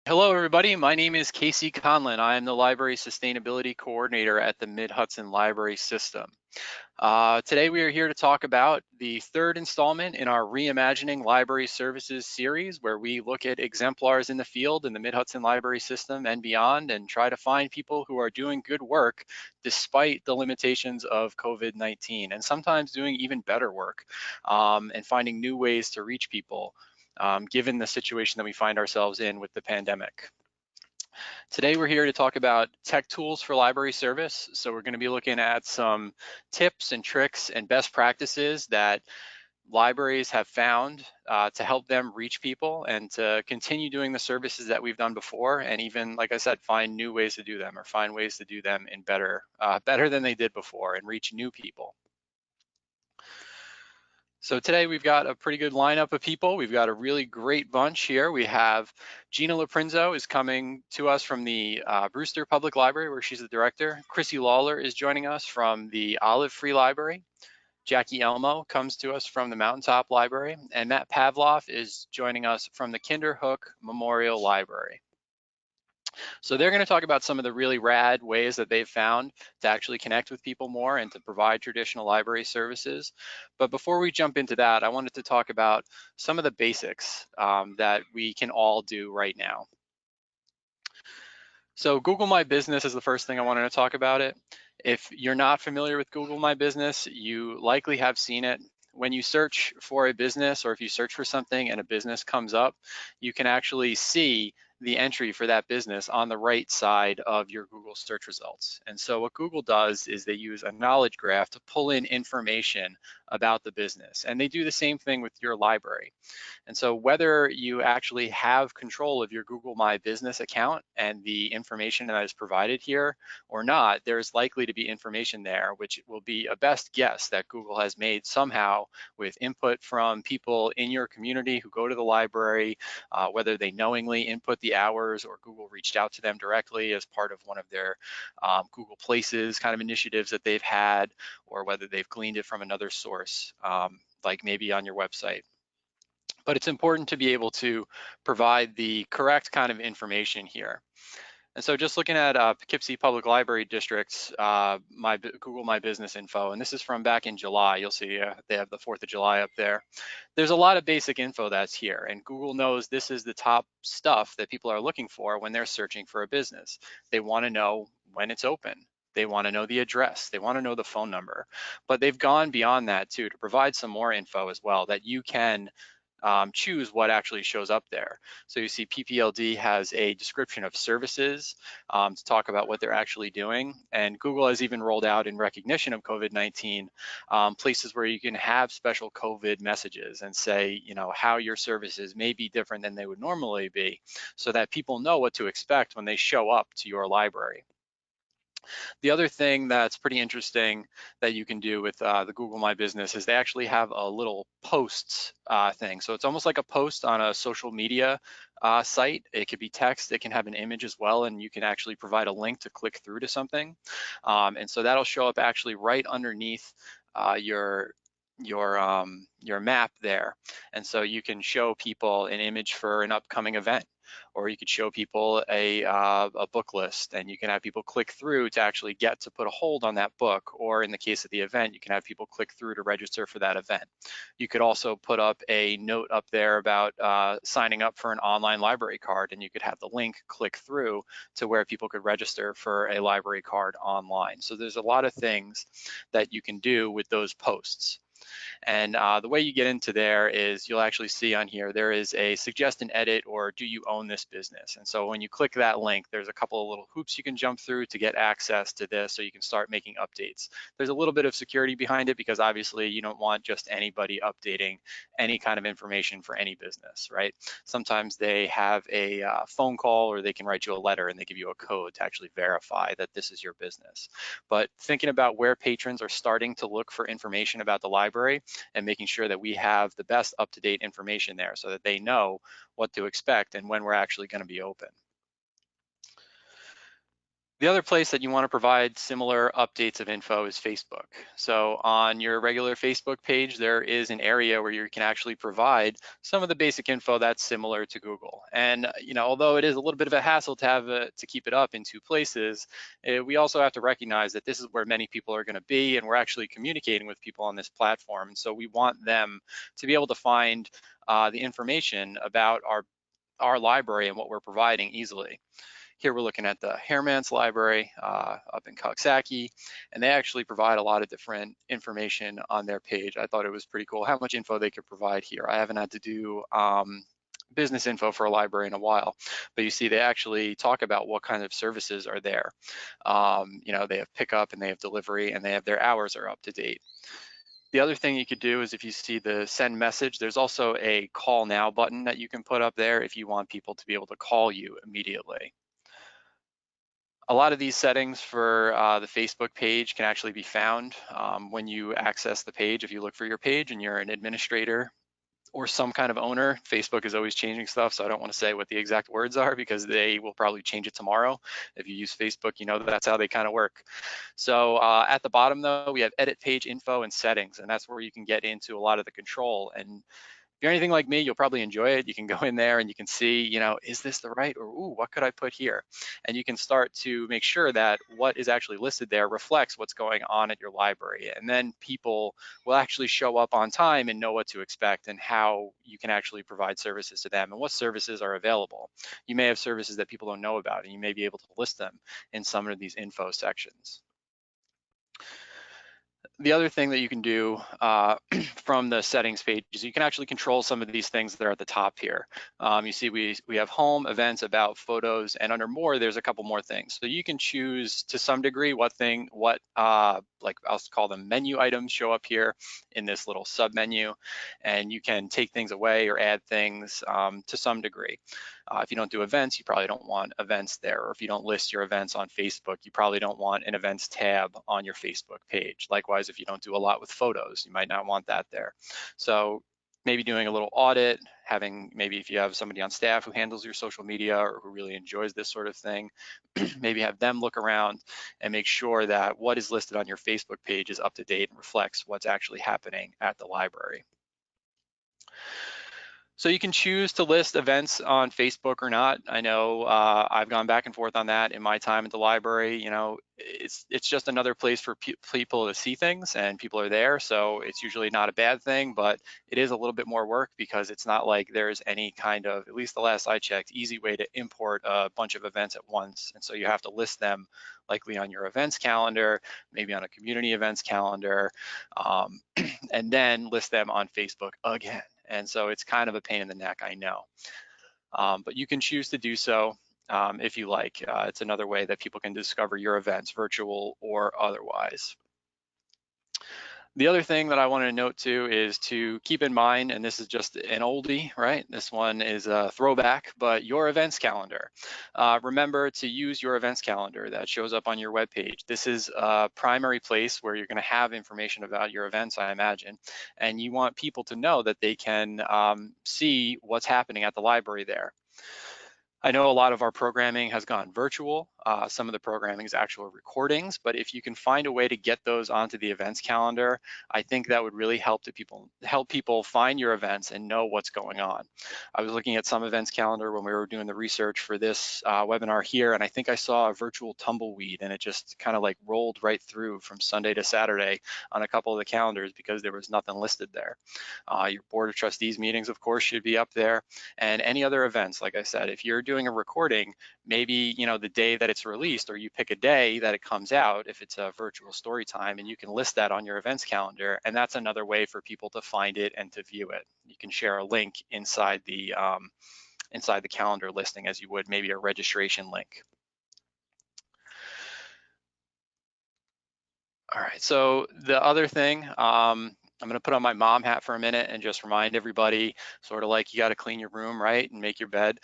Hello, everybody. My name is Casey Conlin. I am the Library Sustainability Coordinator at the Mid-Hudson Library System. Today, we are here to talk about the third installment in our Reimagining Library Services series, where we look at exemplars in the field in the Mid-Hudson Library System and beyond, and try to find people who are doing good work despite the limitations of COVID-19, and sometimes doing even better work, and finding new ways to reach people. Given the situation that we find ourselves in with the pandemic. Today we're here to talk about tech tools for library service. So we're going to be looking at some tips and tricks and best practices that libraries have found to help them reach people and to continue doing the services that we've done before, and even, like I said, find new ways to do them or find ways to do them in better than they did before and reach new people. So today we've got a pretty good lineup of people. We've got a really great bunch here. We have Gina Laprinzo is coming to us from the Brewster Public Library, where she's the director. Chrissy Lawler is joining us from the Olive Free Library. Jackie Elmo comes to us from the Mountaintop Library, and Matt Pavlov is joining us from the Kinderhook Memorial Library. So they're going to talk about some of the really rad ways that they've found to actually connect with people more and to provide traditional library services. But before we jump into that, I wanted to talk about some of the basics that we can all do right now. So Google My Business is the first thing I wanted to talk about it. If you're not familiar with Google My Business, you likely have seen it. When you search for a business, or if you search for something and a business comes up, you can actually see the entry for that business on the right side of your Google search results. And so what Google does is they use a knowledge graph to pull in information about the business. And they do the same thing with your library. And so whether you actually have control of your Google My Business account and the information that is provided here or not, there's likely to be information there, which will be a best guess that Google has made somehow with input from people in your community who go to the library, whether they knowingly input the hours or Google reached out to them directly as part of one of their Google Places kind of initiatives that they've had, or whether they've gleaned it from another source, like maybe on your website. But it's important to be able to provide the correct kind of information here. And so just looking at Poughkeepsie Public Library District's Google My Business info, and this is from back in July. You'll see they have the 4th of July up there. There's a lot of basic info that's here, and Google knows this is the top stuff that people are looking for when they're searching for a business. They want to know when it's open. They want to know the address. They want to know the phone number. But they've gone beyond that too to provide some more info as well that you can choose what actually shows up there. So you see PPLD has a description of services to talk about what they're actually doing. And Google has even rolled out in recognition of COVID-19 places where you can have special COVID messages and say, you know, how your services may be different than they would normally be, so that people know what to expect when they show up to your library. The other thing that's pretty interesting that you can do with the Google My Business is they actually have a little posts thing. So it's almost like a post on a social media site. It could be text, it can have an image as well, and you can actually provide a link to click through to something. And so that'll show up actually right underneath your map there. And so you can show people an image for an upcoming event, or you could show people a book list, and you can have people click through to actually get to put a hold on that book, or in the case of the event, you can have people click through to register for that event. You could also put up a note up there about signing up for an online library card, and you could have the link click through to where people could register for a library card online. So there's a lot of things that you can do with those posts. And the way you get into there is you'll actually see on here, there is a suggest and edit, or do you own this business? And so when you click that link, there's a couple of little hoops you can jump through to get access to this, so you can start making updates. There's a little bit of security behind it, because obviously you don't want just anybody updating any kind of information for any business, right? Sometimes they have a phone call, or they can write you a letter and they give you a code to actually verify that this is your business. But thinking about where patrons are starting to look for information about the library, and making sure that we have the best up-to-date information there so that they know what to expect and when we're actually going to be open. The other place that you want to provide similar updates of info is Facebook. So on your regular Facebook page, there is an area where you can actually provide some of the basic info that's similar to Google. And although it is a little bit of a hassle to have to keep it up in two places, we also have to recognize that this is where many people are going to be, and we're actually communicating with people on this platform. And so we want them to be able to find the information about our library and what we're providing easily. Here we're looking at the Hairman's Library up in Coxsackie, and they actually provide a lot of different information on their page. I thought it was pretty cool how much info they could provide here. I haven't had to do business info for a library in a while, but you see they actually talk about what kind of services are there. They have pickup and they have delivery, and they have their hours are up to date. The other thing you could do is if you see the send message, there's also a call now button that you can put up there if you want people to be able to call you immediately. A lot of these settings for the Facebook page can actually be found when you access the page. If you look for your page and you're an administrator or some kind of owner, Facebook is always changing stuff, so I don't want to say what the exact words are because they will probably change it tomorrow. If you use Facebook, you know that's how they kind of work. So at the bottom though, we have edit page info and settings, and that's where you can get into a lot of the control. And if you're anything like me, you'll probably enjoy it. You can go in there and you can see, is this the right, or ooh, what could I put here? And you can start to make sure that what is actually listed there reflects what's going on at your library. And then people will actually show up on time and know what to expect and how you can actually provide services to them and what services are available. You may have services that people don't know about, and you may be able to list them in some of these info sections. The other thing that you can do from the settings page is you can actually control some of these things that are at the top here. You see we have home, events, about, photos, and under more, there's a couple more things. So you can choose to some degree what like I'll call them menu items show up here in this little sub menu, and you can take things away or add things to some degree. If you don't do events, you probably don't want events there. Or if you don't list your events on Facebook, you probably don't want an events tab on your Facebook page. Likewise, if you don't do a lot with photos, you might not want that there. So maybe doing a little audit, maybe if you have somebody on staff who handles your social media or who really enjoys this sort of thing, maybe have them look around and make sure that what is listed on your Facebook page is up to date and reflects what's actually happening at the library. So you can choose to list events on Facebook or not. I know I've gone back and forth on that in my time at the library. It's just another place for people to see things, and people are there. So it's usually not a bad thing, but it is a little bit more work because it's not like there's any kind of, at least the last I checked, easy way to import a bunch of events at once. And so you have to list them likely on your events calendar, maybe on a community events calendar, and then list them on Facebook again. And so it's kind of a pain in the neck, I know. But you can choose to do so if you like. It's another way that people can discover your events, virtual or otherwise. The other thing that I wanted to note too is to keep in mind, and this is just an oldie, right? This one is a throwback, but your events calendar. Remember to use your events calendar that shows up on your webpage. This is a primary place where you're going to have information about your events, I imagine, and you want people to know that they can see what's happening at the library there. I know a lot of our programming has gone virtual. Some of the programming is actual recordings, but if you can find a way to get those onto the events calendar, I think that would really help people find your events and know what's going on. I was looking at some events calendar when we were doing the research for this webinar here, and I think I saw a virtual tumbleweed, and it just kind of like rolled right through from Sunday to Saturday on a couple of the calendars because there was nothing listed there. Your Board of Trustees meetings, of course, should be up there, and any other events. Like I said, if you're doing a recording, maybe the day that it's released, or you pick a day that it comes out if it's a virtual story time, and you can list that on your events calendar, and that's another way for people to find it and to view it. You can share a link inside the calendar listing as you would maybe a registration link. All right, so the other thing, I'm gonna put on my mom hat for a minute and just remind everybody, sort of like you gotta clean your room, right, and make your bed.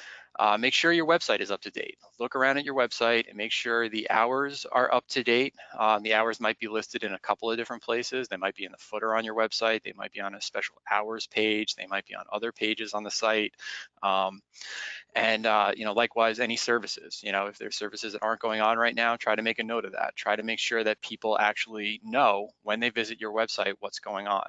Make sure your website is up to date. Look around at your website and make sure the hours are up to date. The hours might be listed in a couple of different places. They might be in the footer on your website. They might be on a special hours page. They might be on other pages on the site. And likewise, any services. If there's services that aren't going on right now, try to make a note of that. Try to make sure that people actually know when they visit your website what's going on.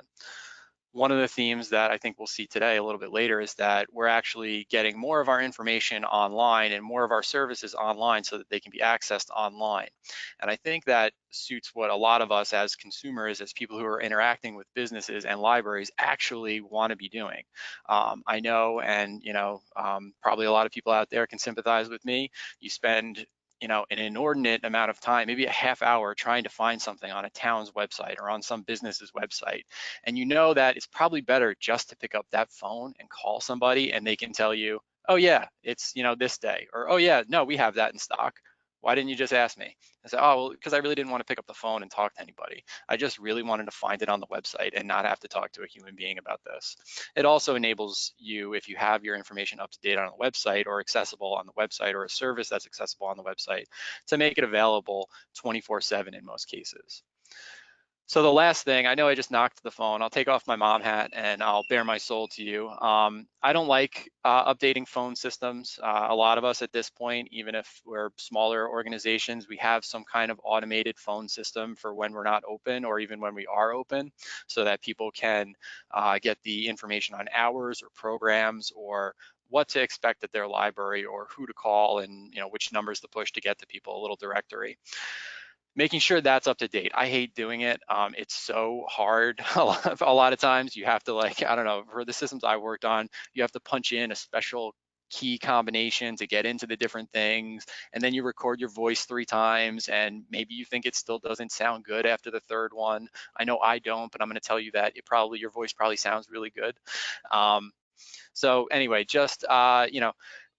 One of the themes that I think we'll see today a little bit later is that we're actually getting more of our information online and more of our services online so that they can be accessed online. And I think that suits what a lot of us as consumers, as people who are interacting with businesses and libraries actually want to be doing. I know, and probably a lot of people out there can sympathize with me. You spend an inordinate amount of time, maybe a half hour, trying to find something on a town's website or on some business's website. And you know that it's probably better just to pick up that phone and call somebody and they can tell you, oh yeah, it's this day, or oh yeah, no, we have that in stock. Why didn't you just ask me? I said, oh, well, because I really didn't want to pick up the phone and talk to anybody. I just really wanted to find it on the website and not have to talk to a human being about this. It also enables you, if you have your information up to date on the website or accessible on the website or a service that's accessible on the website, to make it available 24/7 in most cases. So the last thing, I know I just knocked the phone. I'll take off my mom hat and I'll bare my soul to you. I don't like updating phone systems. A lot of us at this point, even if we're smaller organizations, we have some kind of automated phone system for when we're not open or even when we are open, so that people can get the information on hours or programs or what to expect at their library or who to call and which numbers to push to get to people, a little directory. Making sure that's up to date. I hate doing it. It's so hard. A lot of times you have to, I don't know, for the systems I worked on, you have to punch in a special key combination to get into the different things. And then you record your voice 3 times and maybe you think it still doesn't sound good after the third one. I know I don't, but I'm going to tell you that your voice probably sounds really good. So anyway, just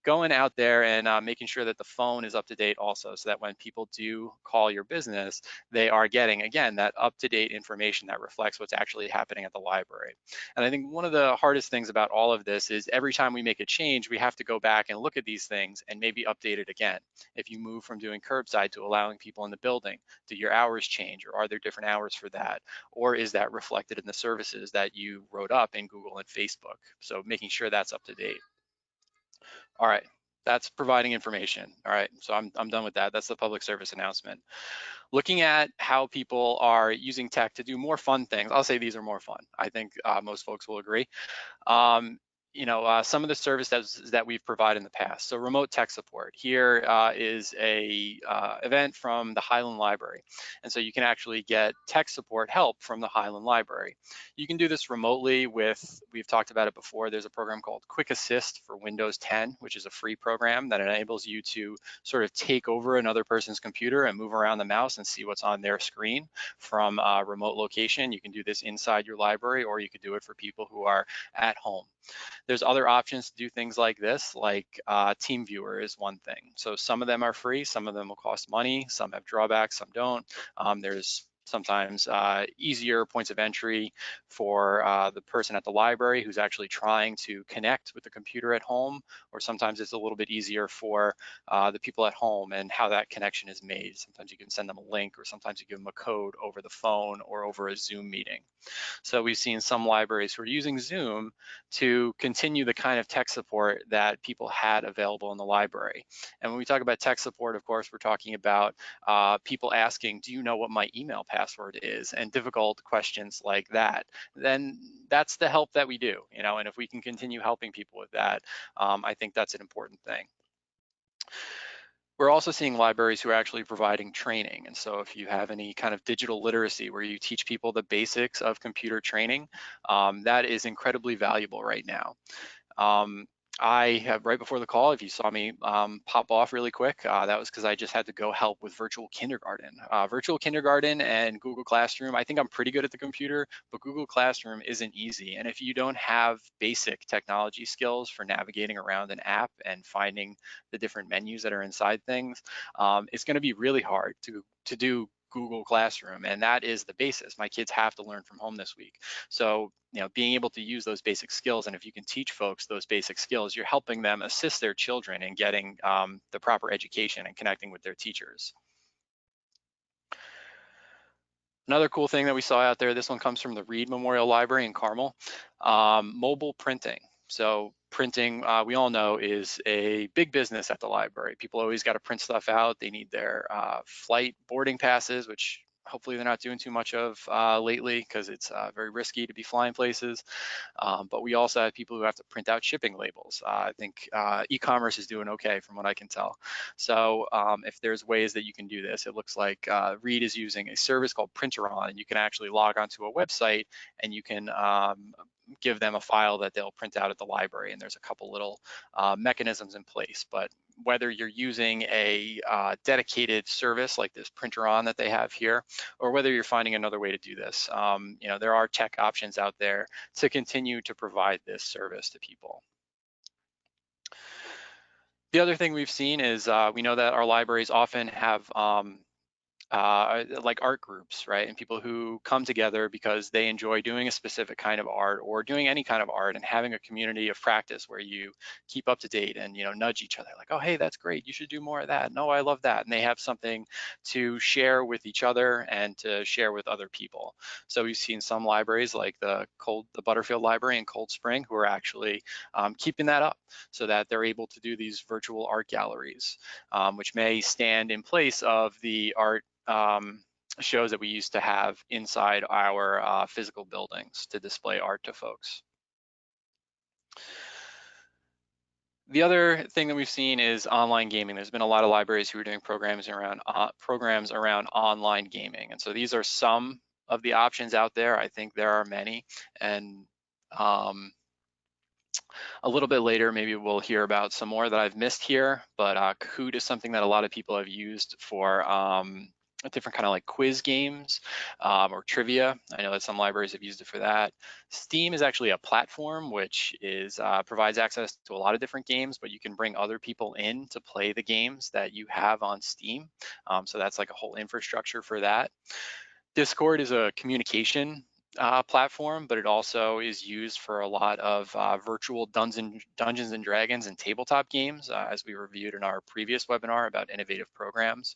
going out there and making sure that the phone is up to date also, so that when people do call your business, they are getting, again, that up-to-date information that reflects what's actually happening at the library. And I think one of the hardest things about all of this is every time we make a change, we have to go back and look at these things and maybe update it again. If you move from doing curbside to allowing people in the building, do your hours change, or are there different hours for that? Or is that reflected in the services that you wrote up in Google and Facebook? So making sure that's up to date. All right, that's providing information. All right, so I'm done with that. That's the public service announcement. Looking at how people are using tech to do more fun things. I'll say these are more fun. I think most folks will agree. Some of the services that we've provided in the past. So remote tech support. Here is a event from the Highland Library. And so you can actually get tech support help from the Highland Library. You can do this remotely with, we've talked about it before, there's a program called Quick Assist for Windows 10, which is a free program that enables you to sort of take over another person's computer and move around the mouse and see what's on their screen from a remote location. You can do this inside your library, or you could do it for people who are at home. There's other options to do things like this, like TeamViewer is one thing. So some of them are free, some of them will cost money, some have drawbacks, some don't. There's sometimes easier points of entry for the person at the library who's actually trying to connect with the computer at home, or sometimes it's a little bit easier for the people at home and how that connection is made. Sometimes you can send them a link, or sometimes you give them a code over the phone or over a Zoom meeting. So we've seen some libraries who are using Zoom to continue the kind of tech support that people had available in the library. And when we talk about tech support, of course, we're talking about people asking, do you know what my email password is? And difficult questions like that. Then that's the help that we do, and if we can continue helping people with that, I think that's an important thing. We're also seeing libraries who are actually providing training. And so if you have any kind of digital literacy where you teach people the basics of computer training, that is incredibly valuable right now. I have, right before the call, if you saw me pop off really quick, that was because I just had to go help with virtual kindergarten. Virtual kindergarten and Google Classroom, I think I'm pretty good at the computer, but Google Classroom isn't easy. And if you don't have basic technology skills for navigating around an app and finding the different menus that are inside things, it's going to be really hard to do Google Classroom, and that is the basis. My kids have to learn from home this week. So, being able to use those basic skills, and if you can teach folks those basic skills, you're helping them assist their children in getting the proper education and connecting with their teachers. Another cool thing that we saw out there, this one comes from the Reed Memorial Library in Carmel, mobile printing. So printing, we all know, is a big business at the library. People always got to print stuff out. They need their flight boarding passes, which hopefully they're not doing too much of lately because it's very risky to be flying places. But we also have people who have to print out shipping labels. I think e-commerce is doing okay from what I can tell. So if there's ways that you can do this, it looks like Reed is using a service called Printeron, and you can actually log onto a website and you can give them a file that they'll print out at the library. And there's a couple little mechanisms in place. But whether you're using a dedicated service like this Printeron that they have here, or whether you're finding another way to do this, there are tech options out there to continue to provide this service to people. The other thing we've seen is we know that our libraries often have like art groups, right? And people who come together because they enjoy doing a specific kind of art or doing any kind of art, and having a community of practice where you keep up to date and nudge each other like, oh, hey, that's great, you should do more of that. No, I love that. And they have something to share with each other and to share with other people. So we've seen some libraries like the Butterfield Library in Cold Spring who are actually keeping that up so that they're able to do these virtual art galleries, which may stand in place of the art shows that we used to have inside our physical buildings to display art to folks. The other thing that we've seen is online gaming. There's been a lot of libraries who are doing programs around online gaming. And so these are some of the options out there. I think there are many. And a little bit later, maybe we'll hear about some more that I've missed here, but Kahoot is something that a lot of people have used for different kind of like quiz games or trivia. I know that some libraries have used it for that. Steam is actually a platform which is provides access to a lot of different games, but you can bring other people in to play the games that you have on Steam. So that's like a whole infrastructure for that. Discord is a communication platform, but it also is used for a lot of virtual Dungeons and Dragons and tabletop games, as we reviewed in our previous webinar about innovative programs.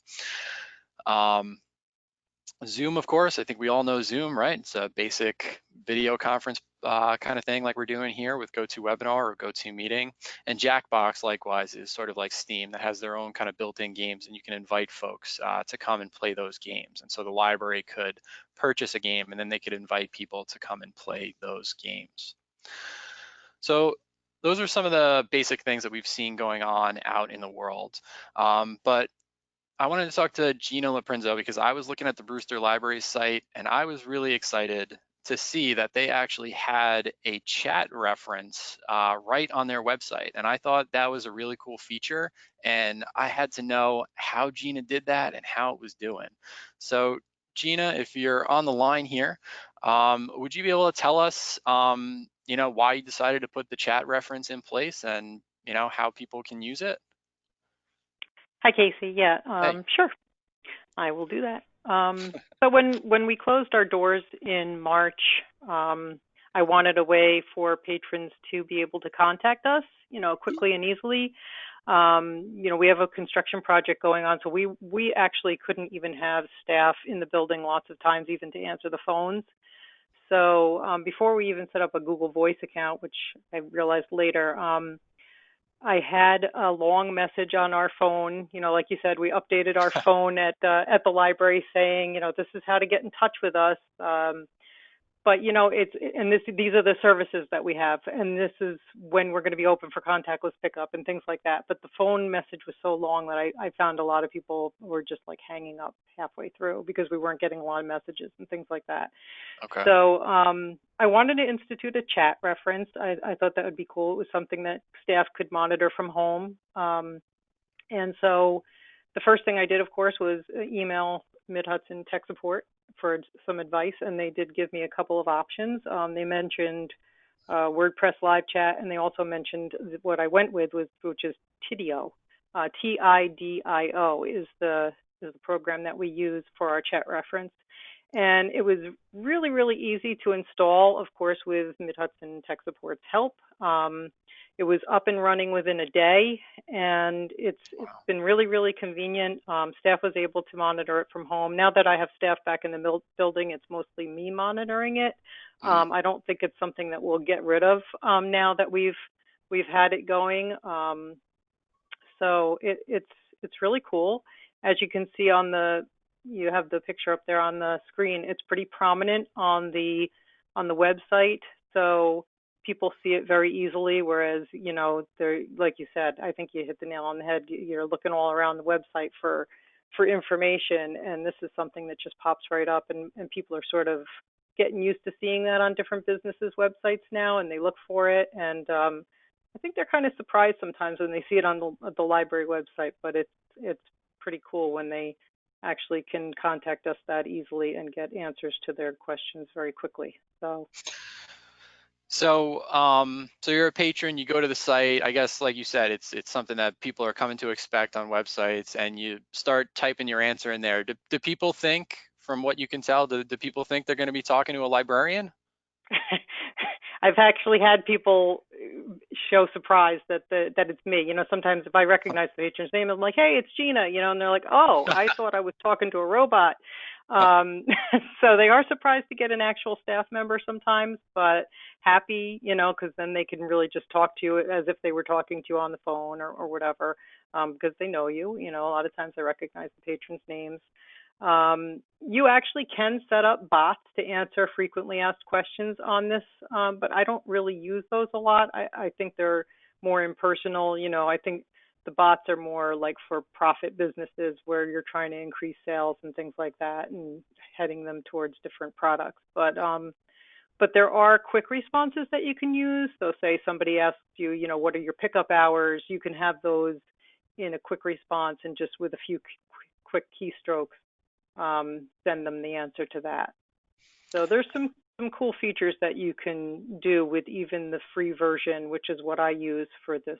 Zoom, of course, I think we all know Zoom, right? It's a basic video conference kind of thing like we're doing here with GoToWebinar or GoToMeeting. And Jackbox, likewise, is sort of like Steam that has their own kind of built-in games, and you can invite folks to come and play those games. And so the library could purchase a game, and then they could invite people to come and play those games. So those are some of the basic things that we've seen going on out in the world. But I wanted to talk to Gina Laprinzo because I was looking at the Brewster Library site, and I was really excited to see that they actually had a chat reference right on their website. And I thought that was a really cool feature, and I had to know how Gina did that and how it was doing. So Gina, if you're on the line here, would you be able to tell us why you decided to put the chat reference in place and how people can use it? Hi, Casey. Yeah, Hey. sure. I will do that. So when we closed our doors in March, I wanted a way for patrons to be able to contact us, quickly and easily. We have a construction project going on, so we actually couldn't even have staff in the building lots of times even to answer the phones. So before we even set up a Google Voice account, which I realized later, I had a long message on our phone. Like you said, we updated our phone at the library saying, this is how to get in touch with us. But these are the services that we have, and this is when we're going to be open for contactless pickup and things like that. But the phone message was so long that I found a lot of people were just like hanging up halfway through because we weren't getting a lot of messages and things like that. Okay. So I wanted to institute a chat reference. I thought that would be cool. It was something that staff could monitor from home. And so the first thing I did, of course, was email Mid-Hudson Tech Support for some advice, and they did give me a couple of options. They mentioned WordPress live chat, and they also mentioned what I went with, which is Tidio. Tidio is the is the program that we use for our chat reference. And it was really, really easy to install, of course, with Mid-Hudson Tech Support's help. It was up and running within a day, and it's been really, really convenient. Staff was able to monitor it from home. Now that I have staff back in the building, it's mostly me monitoring it. I don't think it's something that we'll get rid of now that we've had it going. So it's really cool. As you can see you have the picture up there on the screen. It's pretty prominent on the website, so people see it very easily. Whereas, they're, like you said, I think you hit the nail on the head. You're looking all around the website for information, and this is something that just pops right up, and people are sort of getting used to seeing that on different businesses' websites now, and they look for it. And I think they're kind of surprised sometimes when they see it on the library website, but it's pretty cool when they actually can contact us that easily and get answers to their questions very quickly. So you're a patron, you go to the site. I guess, like you said, it's something that people are coming to expect on websites, and you start typing your answer in there. Do people think, from what you can tell, do people think they're going to be talking to a librarian? I've actually had people show surprise that it's me. Sometimes if I recognize the patron's name, I'm like, "Hey, it's Gina," and they're like, "Oh, I thought I was talking to a robot." So they are surprised to get an actual staff member sometimes, but happy, because then they can really just talk to you as if they were talking to you on the phone or whatever, because they know you. A lot of times they recognize the patrons' names. You actually can set up bots to answer frequently asked questions on this, but I don't really use those a lot. I think they're more impersonal. I think the bots are more like for profit businesses where you're trying to increase sales and things like that and heading them towards different products. But there are quick responses that you can use. So say somebody asks you, what are your pickup hours? You can have those in a quick response and just with a few quick keystrokes send them the answer to that. So there's some cool features that you can do with even the free version, which is what I use for this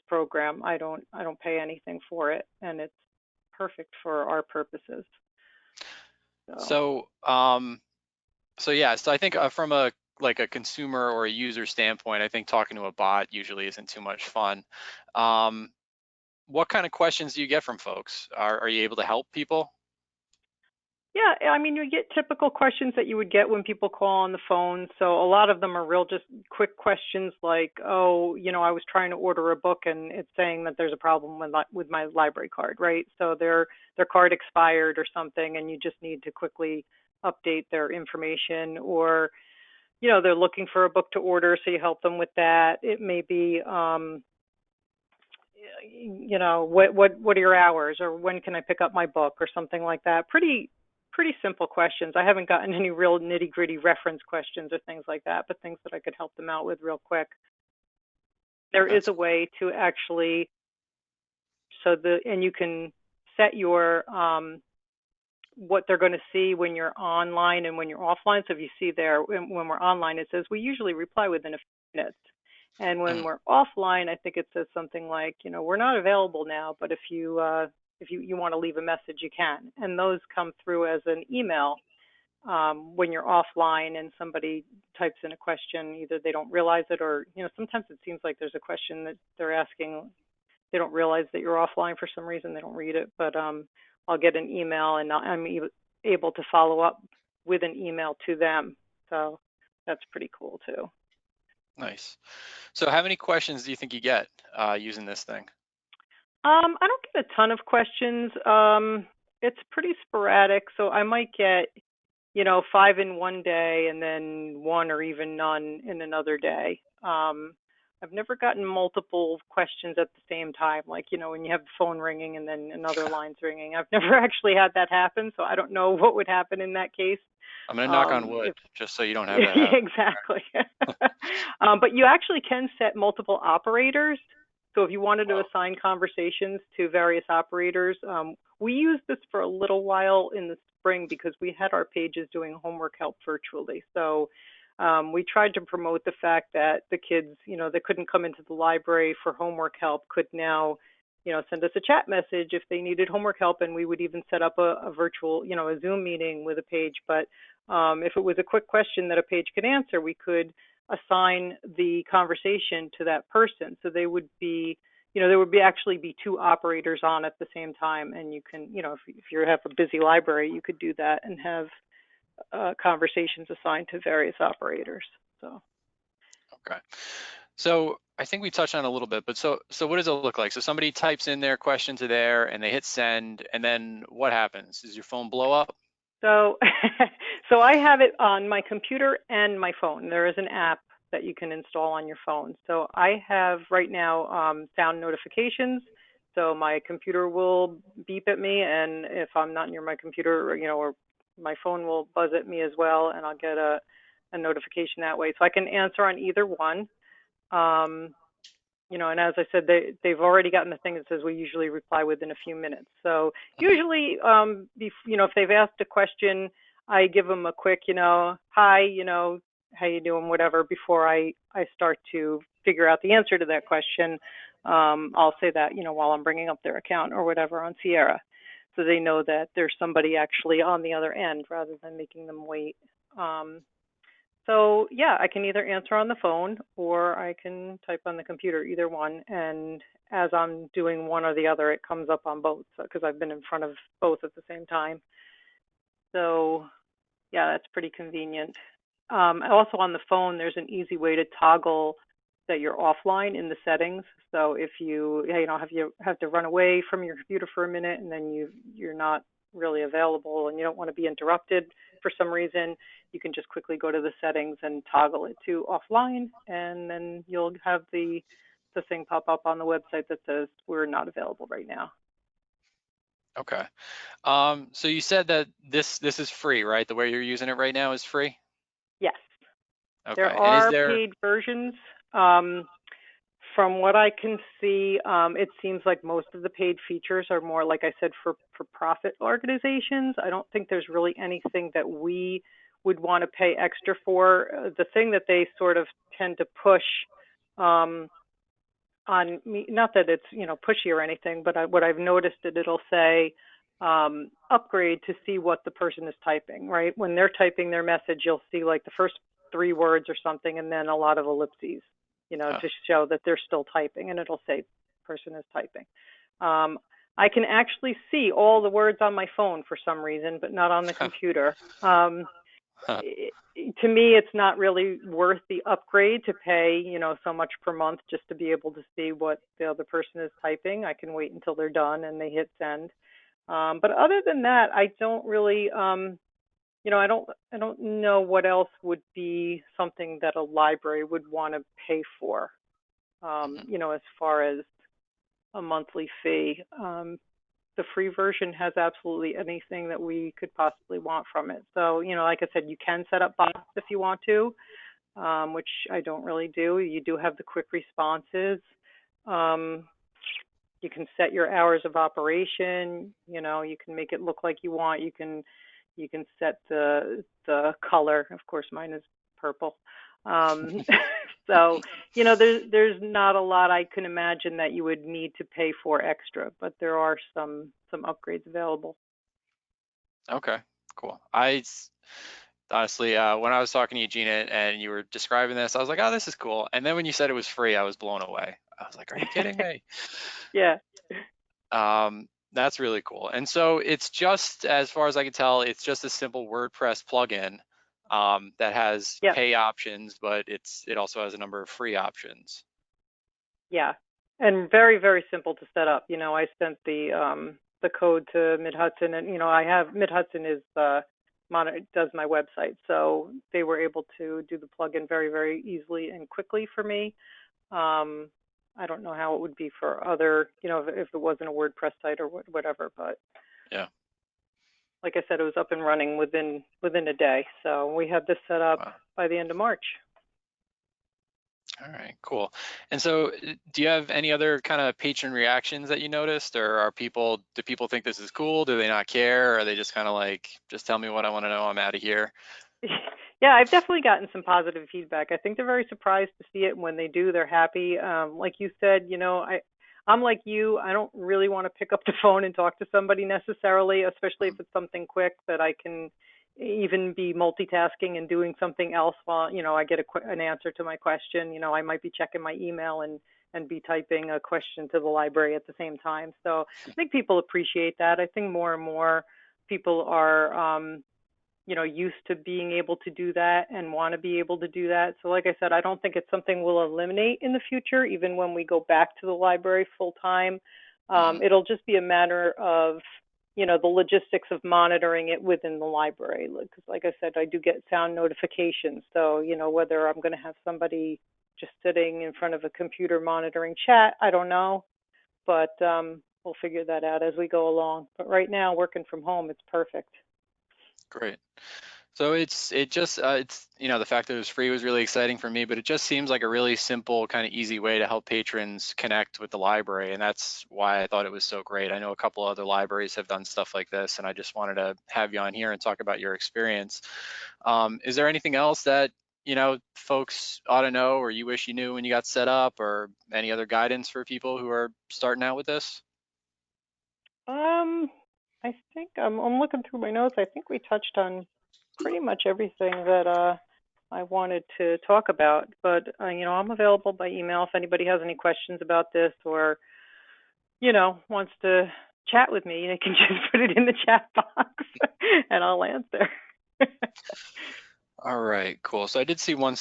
program. I don't pay anything for it, and it's perfect for our purposes. So yeah, so I think from a consumer or a user standpoint, I think talking to a bot usually isn't too much fun. What kind of questions do you get from folks? Are you able to help people? Yeah, I mean, you get typical questions that you would get when people call on the phone. So a lot of them are real just quick questions like, oh, I was trying to order a book and it's saying that there's a problem with my library card, right? So their card expired or something, and you just need to quickly update their information. Or, they're looking for a book to order, so you help them with that. It may be, what are your hours, or when can I pick up my book, or something like that. Pretty simple questions. I haven't gotten any real nitty-gritty reference questions or things like that, but things that I could help them out with real quick. There is a way to actually, and you can set your what they're going to see when you're online and when you're offline. So if you see there, when we're online, it says we usually reply within a few minutes. And when we're offline, I think it says something like, we're not available now, but if you want to leave a message, you can. And those come through as an email when you're offline and somebody types in a question. Either they don't realize it, or sometimes it seems like there's a question that they're asking. They don't realize that you're offline for some reason. They don't read it, but I'll get an email, and I'm able to follow up with an email to them. So that's pretty cool too. Nice. So how many questions do you think you get using this thing? I don't get a ton of questions. It's pretty sporadic. So I might get, 5 in one day and then 1 or even none in another day. I've never gotten multiple questions at the same time, like, when you have the phone ringing and then another line's ringing. I've never actually had that happen, so I don't know what would happen in that case. I'm going to knock on wood, just so you don't have that happen. Exactly. But you actually can set multiple operators. So if you wanted to assign conversations to various operators, we used this for a little while in the spring because we had our pages doing homework help virtually. So we tried to promote the fact that the kids, that couldn't come into the library for homework help could now, send us a chat message if they needed homework help, and we would even set up a virtual, a Zoom meeting with a page. But if it was a quick question that a page could answer, we could assign the conversation to that person. So they would be, there would be actually be two operators on at the same time. And you can, if you have a busy library, you could do that and have conversations assigned to various operators. So. Okay. So I think we touched on it a little bit, but so what does it look like? So somebody types in their question to there and they hit send, and then what happens? Does your phone blow up? So, so I have it on my computer and my phone. There is an app that you can install on your phone. So I have right now sound notifications. So my computer will beep at me, and if I'm not near my computer, or my phone will buzz at me as well, and I'll get a notification that way. So I can answer on either one. And as I said, they've already gotten the thing that says we usually reply within a few minutes. So usually, if they've asked a question, I give them a quick, hi, how you doing, whatever, before I start to figure out the answer to that question. I'll say that, while I'm bringing up their account or whatever on Sierra, so they know that there's somebody actually on the other end rather than making them wait. So yeah, I can either answer on the phone or I can type on the computer, either one. And as I'm doing one or the other, it comes up on both because I've been in front of both at the same time. So yeah, that's pretty convenient. Also on the phone, there's an easy way to toggle that you're offline in the settings. So if you have to run away from your computer for a minute and then you're not really available and you don't want to be interrupted for some reason, you can just quickly go to the settings and toggle it to offline, and then you'll have the thing pop up on the website that says we're not available right now. Okay. So you said that this is free, right? The way you're using it right now is free? Yes. There Okay. And is are there, paid versions. From what I can see, it seems like most of the paid features are more, like I said, for profit organizations. I don't think there's really anything that we would want to pay extra for. The thing that they sort of tend to push on me, not that it's pushy or anything, but what I've noticed that it'll say upgrade to see what the person is typing. Right when they're typing their message, you'll see like the first 3 words or something, and then a lot of ellipses, to show that they're still typing, and it'll say person is typing. I can actually see all the words on my phone for some reason, but not on the computer. To me, it's not really worth the upgrade to pay, so much per month just to be able to see what the other person is typing. I can wait until they're done and they hit send. But other than that, I don't really, I don't know what else would be something that a library would want to pay for, as far as a monthly fee. The free version has absolutely anything that we could possibly want from it. So, like I said, you can set up bots if you want to, which I don't really do. You do have the quick responses. You can set your hours of operation. You can make it look like you want. You can set the color. Of course, mine is purple. So, there's not a lot I can imagine that you would need to pay for extra, but there are some upgrades available. okay, cool. Honestly, when I was talking to you, Gina, and you were describing this, I was like, oh, this is cool. And then when you said it was free, I was blown away. I was like, are you kidding me? Yeah. That's really cool. And so it's just, as far as I can tell, it's just a simple WordPress plugin that has Yeah. pay options, but it also has a number of free options. Yeah. And very, very simple to set up. I sent the code to Mid Hudson, and I have Mid Hudson does my website, so they were able to do the plugin very, very easily and quickly for me. I don't know how it would be for other, if it wasn't a WordPress site or whatever, but yeah, like I said, it was up and running within a day. So we had this set up by the end of March. All right, cool. And so do you have any other kind of patron reactions that you noticed, or do people think this is cool? Do they not care? Or are they just kind of like, just tell me what I want to know, I'm out of here? Yeah, I've definitely gotten some positive feedback. I think they're very surprised to see it. And when they do, they're happy. Like you said, I'm like you. I don't really want to pick up the phone and talk to somebody necessarily, especially if it's something quick that I can even be multitasking and doing something else while, I get an answer to my question. I might be checking my email and be typing a question to the library at the same time. So I think people appreciate that. I think more and more people are, used to being able to do that and want to be able to do that. So like I said, I don't think it's something we'll eliminate in the future, even when we go back to the library full time. It'll just be a matter of, the logistics of monitoring it within the library. Because like I said, I do get sound notifications. So, whether I'm going to have somebody just sitting in front of a computer monitoring chat, I don't know. But we'll figure that out as we go along. But right now, working from home, it's perfect. Great. So it's the fact that it was free was really exciting for me, but it just seems like a really simple, kind of easy way to help patrons connect with the library, and that's why I thought it was so great. I know a couple other libraries have done stuff like this, and I just wanted to have you on here and talk about your experience. Is there anything else that folks ought to know, or you wish you knew when you got set up, or any other guidance for people who are starting out with this? I think I'm looking through my notes. I think we touched on pretty much everything that I wanted to talk about. But I'm available by email if anybody has any questions about this or wants to chat with me. They can just put it in the chat box and I'll answer. All right, cool. So I did see one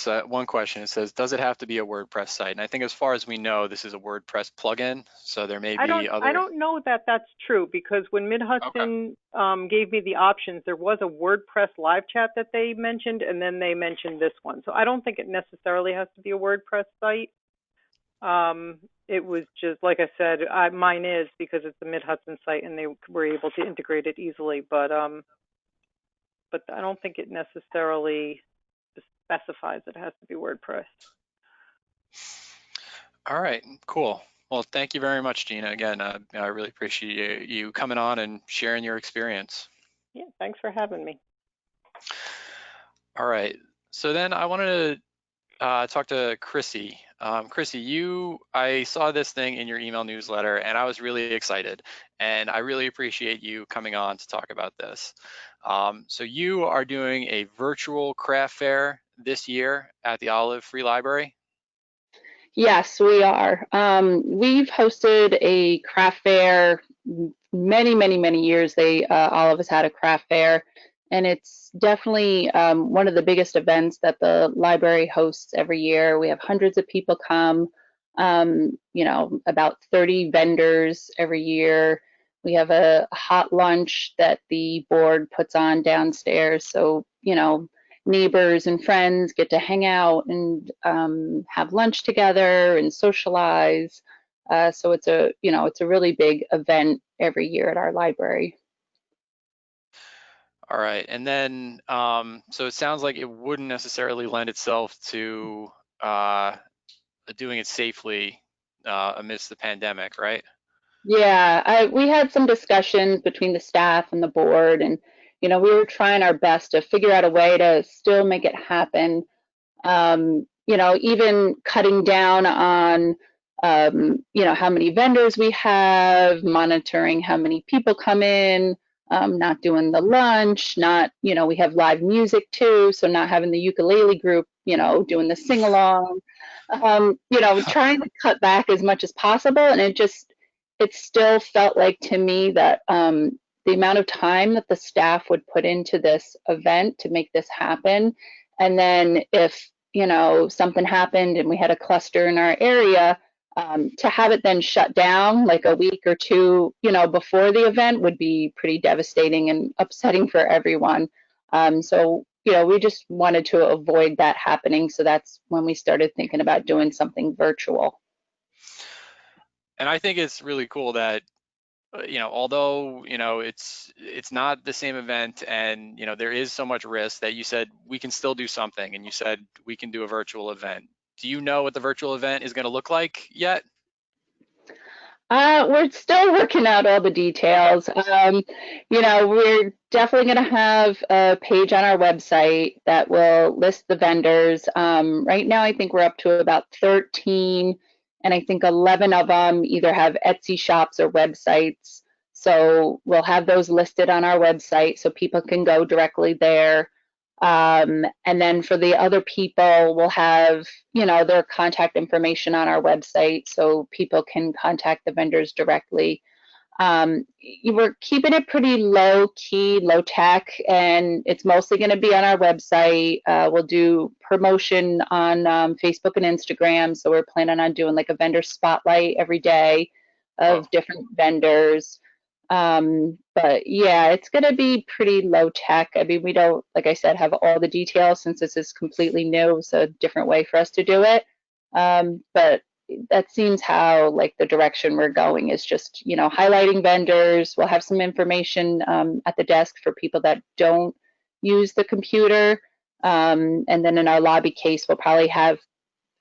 question. It says, does it have to be a WordPress site? And I think as far as we know, this is a WordPress plugin. So there may be I other. don't know that that's true because when Mid Okay. Hudson gave me the options, there was a WordPress live chat that they mentioned, and then they mentioned this one. So I don't think it necessarily has to be a WordPress site. It was just like I said, mine is because it's the Mid Hudson site, and they were able to integrate it easily. But I don't think it necessarily specifies it has to be WordPress. All right, cool. Well, thank you very much, Gina. Again, I really appreciate you coming on and sharing your experience. Yeah, thanks for having me. All right. So then I wanted to talk to Chrissy. Chrissy, I saw this thing in your email newsletter and I was really excited, and I really appreciate you coming on to talk about this. So you are doing a virtual craft fair this year at the Olive Free Library? Yes, we are. We've hosted a craft fair many, many, many years. All of us had a craft fair, and it's definitely one of the biggest events that the library hosts every year. We have hundreds of people come, about 30 vendors every year. We have a hot lunch that the board puts on downstairs. So, neighbors and friends get to hang out and have lunch together and socialize. So it's a really big event every year at our library. All right, and then so it sounds like it wouldn't necessarily lend itself to doing it safely amidst the pandemic, right? Yeah, we had some discussions between the staff and the board, and we were trying our best to figure out a way to still make it happen. Even cutting down on, how many vendors we have, monitoring how many people come in, not doing the lunch, we have live music too, so not having the ukulele group, doing the sing along, trying to cut back as much as possible. And it still felt like to me that the amount of time that the staff would put into this event to make this happen, and then if something happened and we had a cluster in our area, to have it then shut down like a week or two, before the event would be pretty devastating and upsetting for everyone. So, we just wanted to avoid that happening. So that's when we started thinking about doing something virtual. And I think it's really cool that although it's not the same event, and there is so much risk, that you said we can still do something, and you said we can do a virtual event. Do you know what the virtual event is going to look like yet? We're still working out all the details. We're definitely going to have a page on our website that will list the vendors. Right now, I think we're up to about 13, and I think 11 of them either have Etsy shops or websites. So we'll have those listed on our website so people can go directly there. And then for the other people, we'll have, their contact information on our website so people can contact the vendors directly. We're keeping it pretty low key, low tech, and it's mostly going to be on our website. We'll do promotion on Facebook and Instagram. So we're planning on doing like a vendor spotlight every day of different vendors. But yeah, it's going to be pretty low tech. I mean, we don't, like I said, have all the details since this is completely new. So a different way for us to do it. But that seems how like the direction we're going is just, highlighting vendors. We'll have some information at the desk for people that don't use the computer. And then in our lobby case, we'll probably have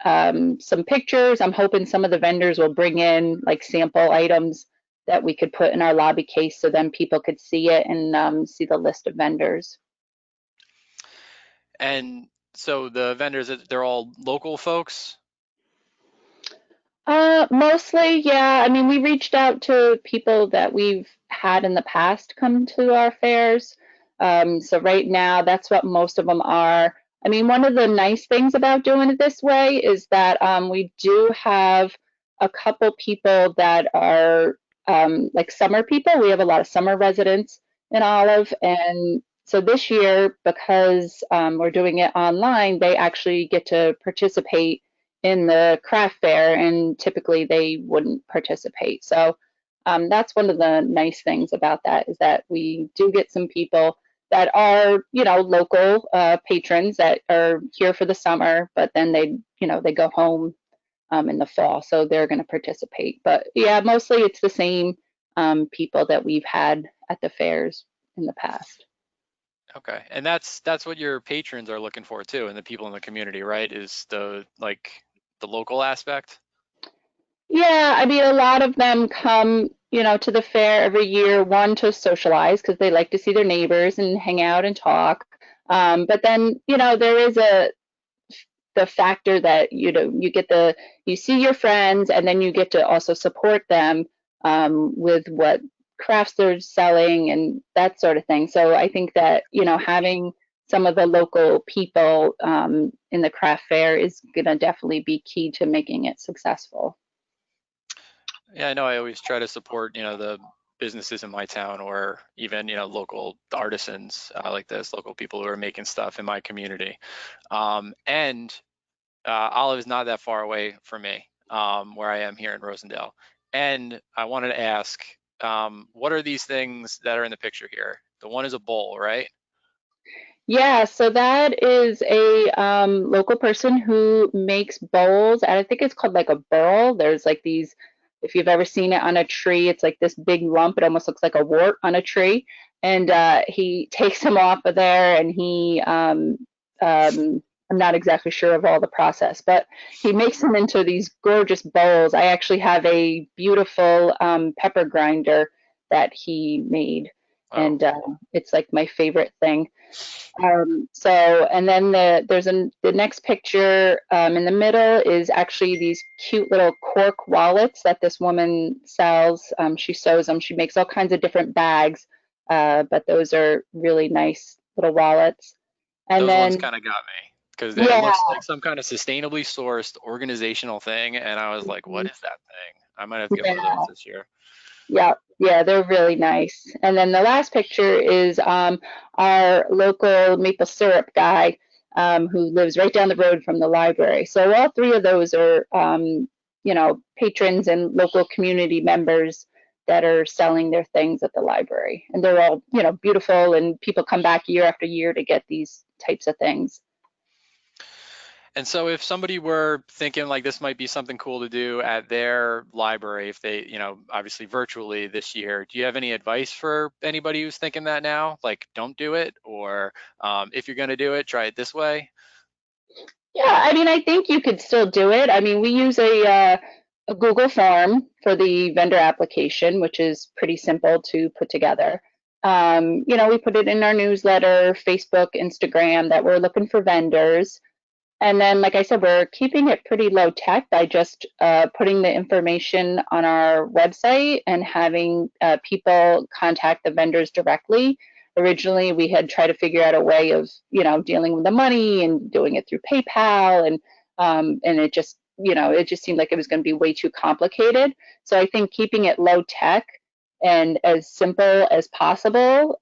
some pictures. I'm hoping some of the vendors will bring in like sample items that we could put in our lobby case so then people could see it and see the list of vendors. And so the vendors, they're all local folks? Mostly, yeah. I mean, we reached out to people that we've had in the past come to our fairs. So right now, that's what most of them are. I mean, one of the nice things about doing it this way is that we do have a couple people that are like summer people. We have a lot of summer residents in Olive. And so this year, because we're doing it online, they actually get to participate in the craft fair, and typically they wouldn't participate. So that's one of the nice things about that, is that we do get some people that are, local patrons that are here for the summer, but then they go home in the fall, so they're going to participate. But yeah, mostly it's the same people that we've had at the fairs in the past. Okay, and that's what your patrons are looking for too, and the people in the community, right? Is the local aspect? Yeah, I mean, a lot of them come, to the fair every year, one, to socialize because they like to see their neighbors and hang out and talk. But then, there is the factor that, you see your friends, and then you get to also support them with what crafts they're selling and that sort of thing. So I think that, having some of the local people in the craft fair is going to definitely be key to making it successful. Yeah, I know I always try to support, the businesses in my town, or even, local artisans like this, local people who are making stuff in my community. And Olive is not that far away from me, where I am here in Rosendale. And I wanted to ask, what are these things that are in the picture here? The one is a bowl, right? Yeah, so that is a local person who makes bowls. I think it's called like a burl. There's like these, if you've ever seen it on a tree, it's like this big lump. It almost looks like a wart on a tree. And he takes them off of there, and I'm not exactly sure of all the process, but he makes them into these gorgeous bowls. I actually have a beautiful pepper grinder that he made, and it's like my favorite thing. And then the next picture in the middle is actually these cute little cork wallets that this woman sells. She sews them. She makes all kinds of different bags, but those are really nice little wallets. And Those then, ones kind of got me, because it yeah, looks like some kind of sustainably sourced organizational thing, and I was like, what is that thing? I might have to get one of yeah, those this year. yeah, they're really nice. And then the last picture is our local maple syrup guy who lives right down the road from the library. So all three of those are, patrons and local community members that are selling their things at the library. And they're all, beautiful, and people come back year after year to get these types of things. And so if somebody were thinking like this might be something cool to do at their library, if they, obviously virtually this year, do you have any advice for anybody who's thinking that now? Like, don't do it, or if you're going to do it, try it this way? Yeah, I mean, I think you could still do it. I mean, we use a Google form for the vendor application, which is pretty simple to put together. We put it in our newsletter, Facebook, Instagram, that we're looking for vendors. And then, like I said, we're keeping it pretty low tech by just putting the information on our website and having people contact the vendors directly. Originally, we had tried to figure out a way of, dealing with the money and doing it through PayPal, and it just, it just seemed like it was going to be way too complicated. So I think keeping it low tech and as simple as possible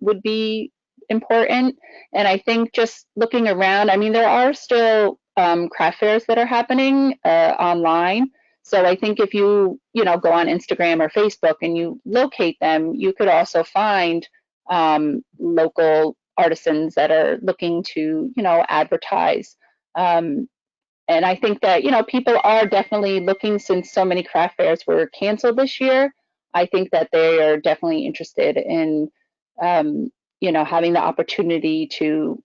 would be important. And I think just looking around, I mean, there are still craft fairs that are happening online. So I think if you, go on Instagram or Facebook and you locate them, you could also find local artisans that are looking to, advertise. And I think that, people are definitely looking, since so many craft fairs were canceled this year. I think that they are definitely interested in, having the opportunity to,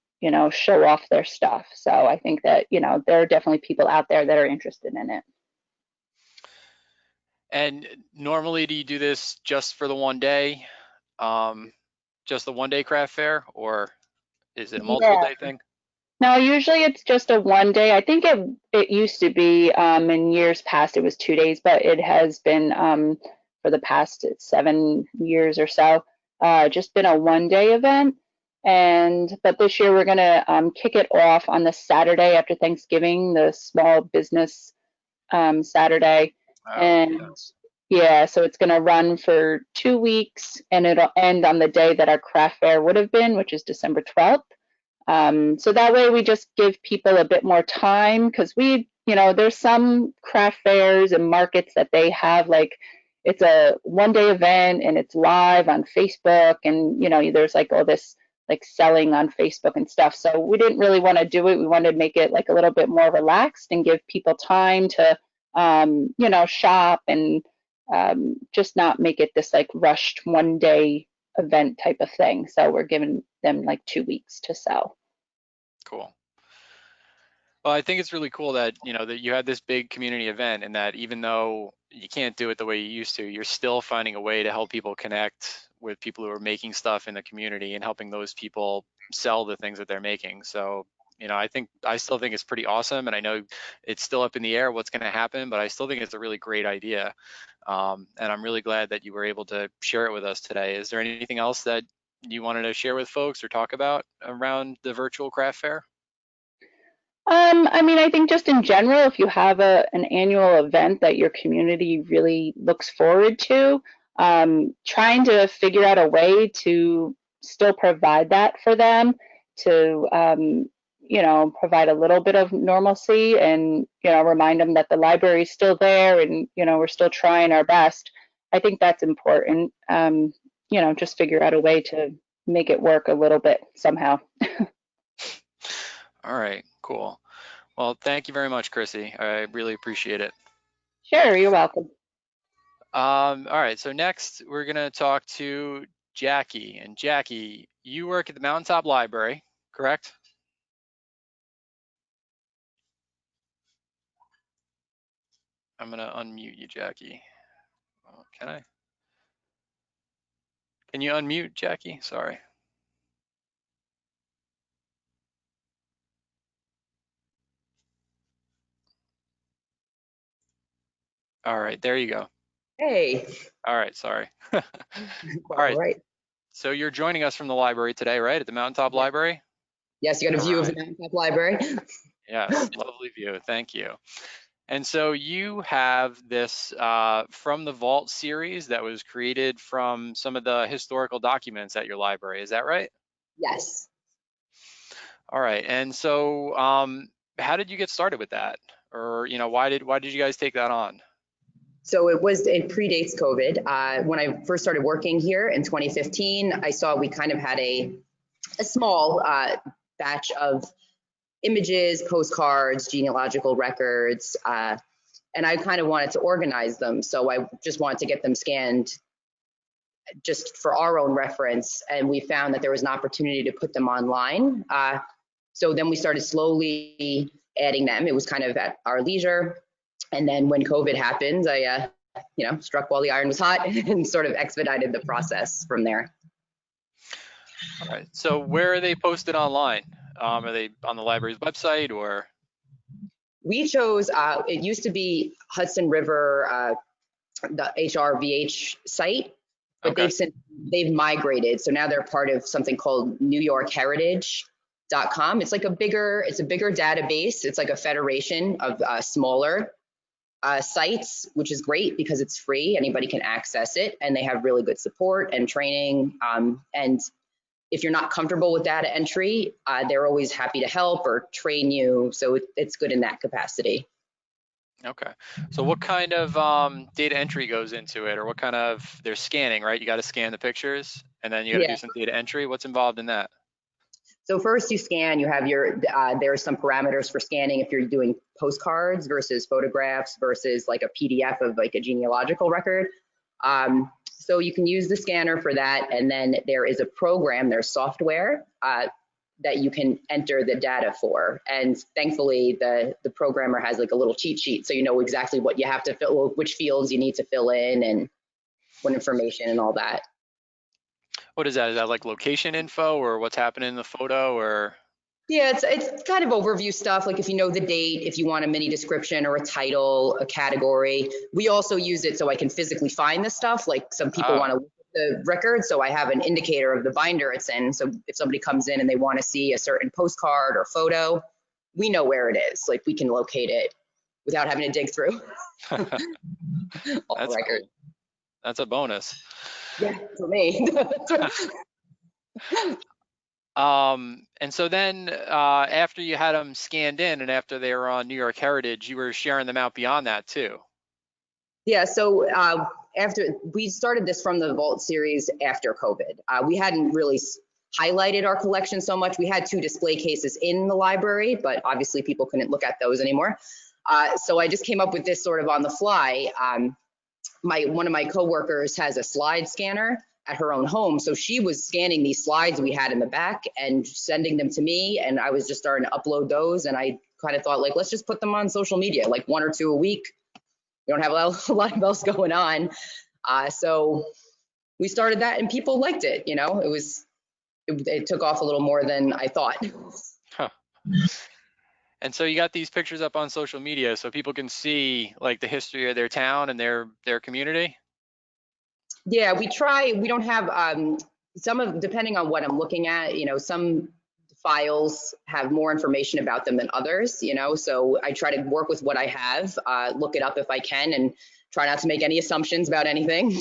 show off their stuff. So I think that, there are definitely people out there that are interested in it. And normally, do you do this just for the one day, just the 1 day craft fair, or is it a multiple Yeah. day thing? No, usually it's just a one day. I think it used to be in years past it was 2 days, but it has been for the past 7 years or so just been a one day event. But this year we're gonna kick it off on the Saturday after Thanksgiving, the small business Saturday, Oh, and yeah, so it's gonna run for 2 weeks, and it'll end on the day that our craft fair would have been, which is December 12th. So that way we just give people a bit more time, because there's some craft fairs and markets that they have, like, it's a one-day event and it's live on Facebook, and there's like all this like selling on Facebook and stuff. So we didn't really want to do it. We wanted to make it like a little bit more relaxed and give people time to shop and just not make it this like rushed one day event type of thing. So we're giving them like 2 weeks to sell. cool. Well, I think it's really cool that, that you had this big community event, and that even though you can't do it the way you used to, you're still finding a way to help people connect with people who are making stuff in the community and helping those people sell the things that they're making. So, I still think it's pretty awesome, and I know it's still up in the air what's going to happen, but I still think it's a really great idea. And I'm really glad that you were able to share it with us today. Is there anything else that you wanted to share with folks or talk about around the virtual craft fair? I mean, I think just in general, if you have an annual event that your community really looks forward to, trying to figure out a way to still provide that for them, to provide a little bit of normalcy, and remind them that the library is still there, and we're still trying our best. I think that's important. Just figure out a way to make it work a little bit somehow. All right, cool. Well, thank you very much, Chrissy. I really appreciate it. Sure, you're welcome. All right, so next we're gonna talk to Jackie. And Jackie, you work at the Mountaintop Library, correct? I'm gonna unmute you, Jackie. Oh, can I? Can you unmute, Jackie? Sorry. All right, there you go. Hey. All right, sorry. All right, All right. so you're joining us from the library today, right? At the Mountaintop Library? Yes, you got a view of the All right. Mountaintop Library. Yes, lovely view. Thank you. And so you have this From the Vault series that was created from some of the historical documents at your library. Is that right? Yes. All right. And so how did you get started with that? Or, why did you guys take that on? So it predates COVID. When I first started working here in 2015, I saw we kind of had a small batch of images, postcards, genealogical records, and I kind of wanted to organize them. So I just wanted to get them scanned just for our own reference, and we found that there was an opportunity to put them online. So then we started slowly adding them. It was kind of at our leisure. And then when COVID happened, I, struck while the iron was hot and sort of expedited the process from there. All right. So where are they posted online? Are they on the library's website or? We chose, it used to be Hudson River, the HRVH site, but Okay. they've migrated. So now they're part of something called NewYorkHeritage.com. It's a bigger database. It's like a federation of smaller sites, which is great because it's free. Anybody can access it, and they have really good support and training. And if you're not comfortable with data entry, they're always happy to help or train you. So it's good in that capacity. Okay. So what kind of data entry goes into it, or what kind of, they're scanning, right? You got to scan the pictures and then you got to Yeah. do some data entry. What's involved in that? So first you scan, you have there are some parameters for scanning if you're doing postcards versus photographs versus like a PDF of like a genealogical record. So you can use the scanner for that. And then there is a program, there's software that you can enter the data for. And thankfully the programmer has like a little cheat sheet. So you know exactly what you have to fill, which fields you need to fill in and what information and all that. What is that? Is that like location info or what's happening in the photo or? Yeah, it's kind of overview stuff. Like if you know the date, if you want a mini description or a title, a category. We also use it so I can physically find the stuff. Like some people want to look at the record, so I have an indicator of the binder it's in. So if somebody comes in and they want to see a certain postcard or photo, we know where it is. Like we can locate it without having to dig through all the records. Cool. That's a bonus. Yeah, for me. And so then after you had them scanned in and after they were on New York Heritage, you were sharing them out beyond that too. Yeah, so after we started this from the Vault series after COVID, we hadn't really highlighted our collection so much. We had 2 display cases in the library, but obviously people couldn't look at those anymore. So I just came up with this sort of on the fly. One of my coworkers has a slide scanner at her own home. So she was scanning these slides we had in the back and sending them to me. And I was just starting to upload those. And I kind of thought like, let's just put them on social media, like 1 or 2 a week. We don't have a lot else going on. So we started that and people liked it. You know, it took off a little more than I thought. Huh. And so you got these pictures up on social media so people can see like the history of their town and their community? Yeah, we try. We don't have depending on what I'm looking at, you know, some files have more information about them than others, you know, so I try to work with what I have, look it up if I can, and try not to make any assumptions about anything.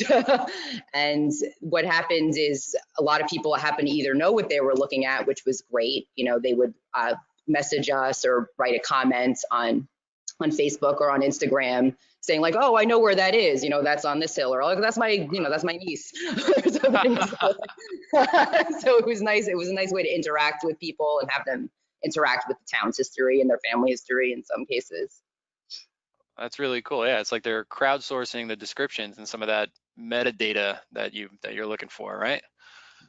And what happens is a lot of people happen to either know what they were looking at, which was great. You know, they would message us or write a comment on Facebook or on Instagram saying like, oh, I know where that is. You know, that's on this hill, or oh, that's my niece. So it was nice. It was a nice way to interact with people and have them interact with the town's history and their family history in some cases. That's really cool. Yeah, it's like they're crowdsourcing the descriptions and some of that metadata that you're looking for, right?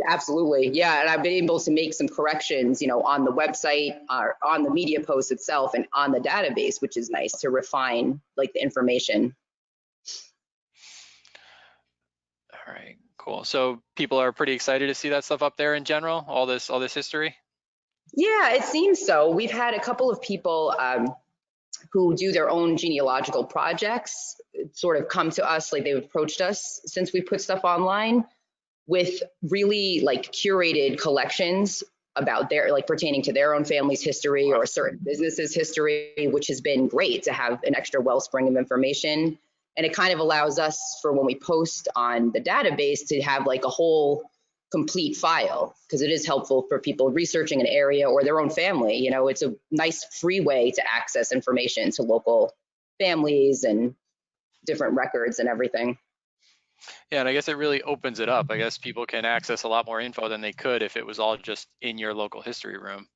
Absolutely. Yeah. And I've been able to make some corrections, you know, on the website or on the media post itself and on the database, which is nice to refine like the information. All right, cool. So people are pretty excited to see that stuff up there in general, all this history? Yeah, it seems so. We've had a couple of people who do their own genealogical projects sort of come to us, like they've approached us since we put stuff online with really like curated collections about their, like pertaining to their own family's history or a certain business's history, which has been great to have an extra wellspring of information. And it kind of allows us for when we post on the database to have like a whole complete file, because it is helpful for people researching an area or their own family. You know, it's a nice free way to access information to local families and different records and everything. Yeah, and I guess it really opens it up. I guess people can access a lot more info than they could if it was all just in your local history room.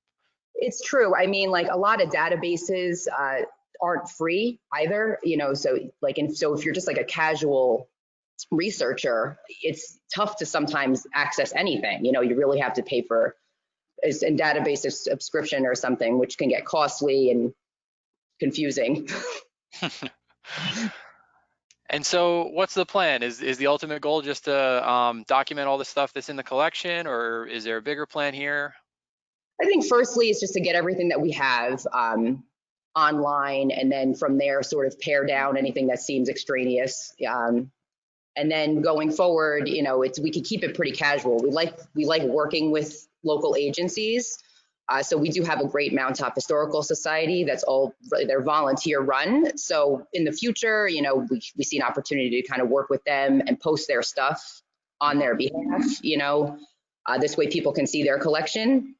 It's true. I mean, like a lot of databases aren't free either, you know, so like, and so if you're just like a casual researcher, it's tough to sometimes access anything. You know, you really have to pay for a database subscription or something, which can get costly and confusing. And so what's the plan? Is the ultimate goal just to document all the stuff that's in the collection, or is there a bigger plan here? I think firstly, it's just to get everything that we have online, and then from there sort of pare down anything that seems extraneous. And then going forward, you know, we could keep it pretty casual. We like working with local agencies. So we do have a great Mountaintop Historical Society they're volunteer run. So in the future, you know, we see an opportunity to kind of work with them and post their stuff on their behalf, you know. This way people can see their collection.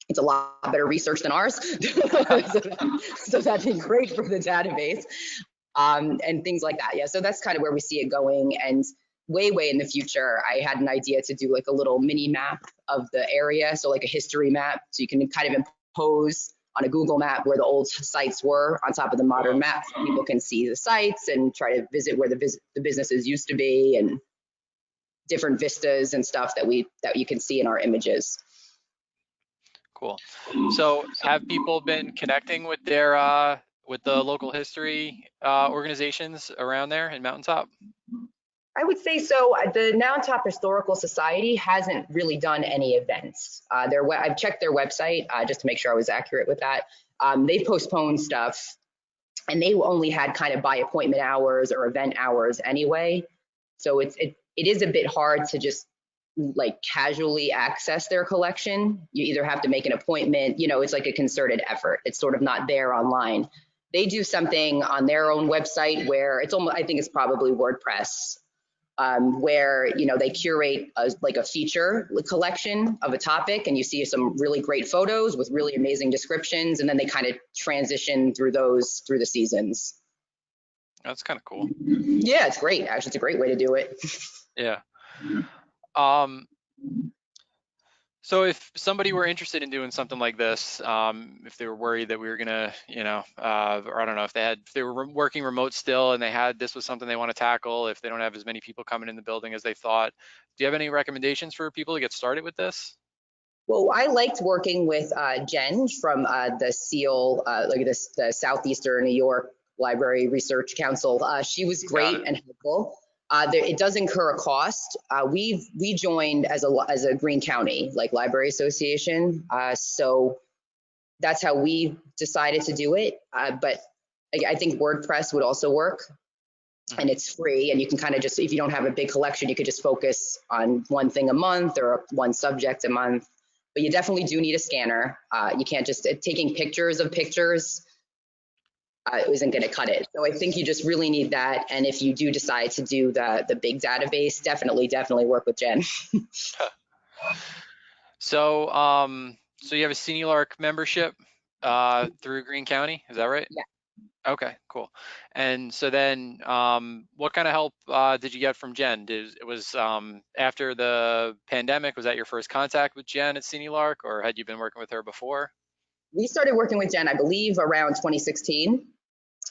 It's a lot better research than ours. So that'd be great for the database. And things like that. Yeah, so that's kind of where we see it going. And way in the future, I had an idea to do like a little mini map of the area. So like a history map. So you can kind of impose on a Google map where the old sites were on top of the modern map. So people can see the sites and try to visit where the businesses used to be, and different vistas and stuff that you can see in our images. Cool. So have people been connecting with their with the local history organizations around there in Mountaintop? I would say so. The Mountaintop Historical Society hasn't really done any events. I've checked their website just to make sure I was accurate with that. They postponed stuff, and they only had kind of by appointment hours or event hours anyway. So it is a bit hard to just like casually access their collection. You either have to make an appointment, you know, it's like a concerted effort. It's sort of not there online. They do something on their own website where it's almost, I think it's probably WordPress, where, you know, they curate like a feature collection of a topic, and you see some really great photos with really amazing descriptions, and then they kind of transition through the seasons. That's kind of cool. Yeah, it's great. Actually, it's a great way to do it. Yeah. So if somebody were interested in doing something like this, if they were worried that we were gonna, you know, or I don't know, if they were working remote still and this was something they want to tackle, if they don't have as many people coming in the building as they thought, do you have any recommendations for people to get started with this? Well, I liked working with Jen from the SEAL, the Southeastern New York Library Research Council. She was great and helpful. It does incur a cost. We joined as a Greene County Library Association, so that's how we decided to do it. But I think WordPress would also work, and it's free, and you can kind of just, if you don't have a big collection, you could just focus on one thing a month or one subject a month. But you definitely do need a scanner. You can't just taking pictures of pictures. It isn't going to cut it. So I think you just really need that. And if you do decide to do the big database, definitely work with Jen. So, so you have a CNELARC membership through Greene County, is that right? Yeah. Okay, cool. And so then, what kind of help did you get from Jen? After the pandemic, was that your first contact with Jen at CNELARC, or had you been working with her before? We started working with Jen, I believe, around 2016.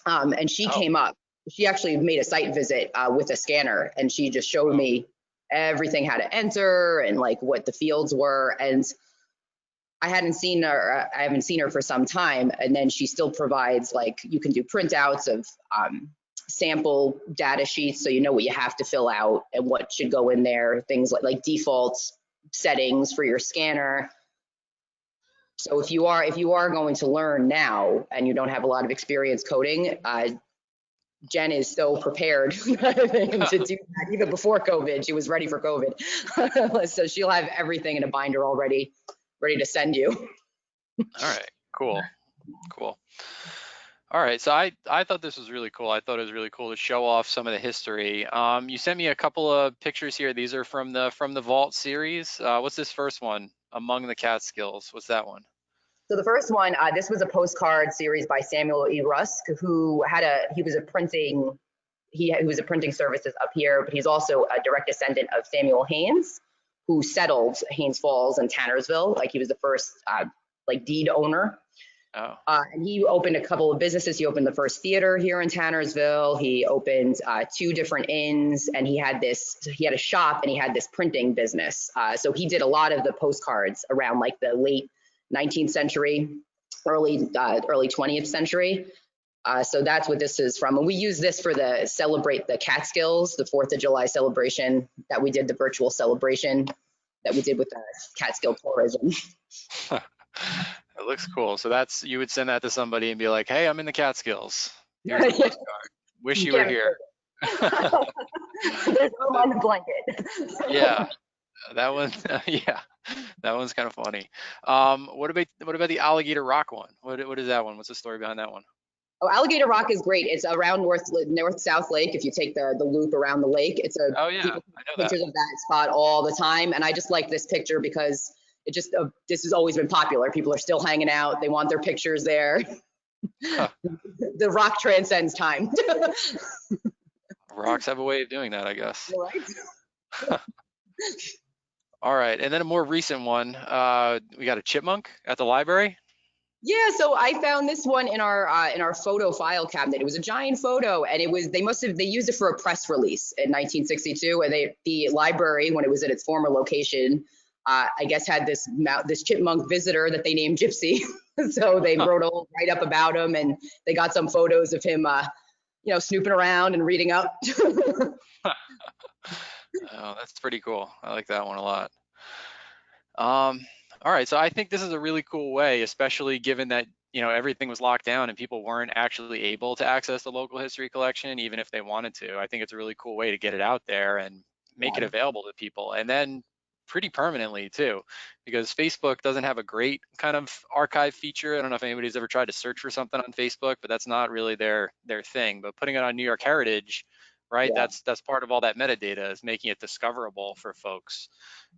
And she came up. She actually made a site visit with a scanner, and she just showed me everything, how to enter and like what the fields were. And I haven't seen her for some time. And then she still provides, like, you can do printouts of sample data sheets, so you know what you have to fill out and what should go in there, things like default settings for your scanner. So if you are going to learn now and you don't have a lot of experience coding, Jen is so prepared to do that. Even before COVID, she was ready for COVID. So she'll have everything in a binder already, ready to send you. All right, cool. All right, so I thought this was really cool. I thought it was really cool to show off some of the history. You sent me a couple of pictures here. These are from the Vault series. What's this first one? Among the Catskills. What's that one? So the first one, this was a postcard series by Samuel E. Rusk, who was a printing services up here, but he's also a direct descendant of Samuel Haynes, who settled Haynes Falls and Tannersville. Like, he was the first deed owner. Oh. And he opened a couple of businesses. He opened the first theater here in Tannersville. He opened 2 different inns, and he had a shop, and he had this printing business. So he did a lot of the postcards around like the late 19th century, early 20th century. So that's what this is from. And we use this for celebrate the Catskills, the 4th of July celebration that we did, the virtual celebration that we did with the Catskill tourism. It looks cool. So that's, you would send that to somebody and be like, hey, I'm in the Catskills. Here's the postcard. Wish You you were can't here. There's room on the blanket. Yeah, that one, yeah, that one's kind of funny. What about the Alligator Rock one? What is that one? What's the story behind that one? Oh, Alligator Rock is great. It's around North South Lake. If you take the loop around the lake, Oh yeah, people I know take that. pictures of that spot all the time. And I just like this picture because this has always been popular. People are still hanging out. They want their pictures there. Huh. The rock transcends time. Rocks have a way of doing that, I guess. Right? All right, and then a more recent one. We got a chipmunk at the library. Yeah, so I found this one in our photo file cabinet. It was a giant photo, and they used it for a press release in 1962, and the library, when it was at its former location, I guess had this chipmunk visitor that they named Gypsy. So they Huh. wrote a whole write up about him, and they got some photos of him, snooping around and reading up. Oh, that's pretty cool. I like that one a lot. Um, all right, so I think this is a really cool way, especially given that, everything was locked down and people weren't actually able to access the local history collection, even if they wanted to. I think it's a really cool way to get it out there and make it Yeah. available to people, and then pretty permanently too, because Facebook doesn't have a great kind of archive feature. I don't know if anybody's ever tried to search for something on Facebook, but that's not really their thing. But putting it on New York Heritage, right? Yeah. That's part of all that metadata, is making it discoverable for folks.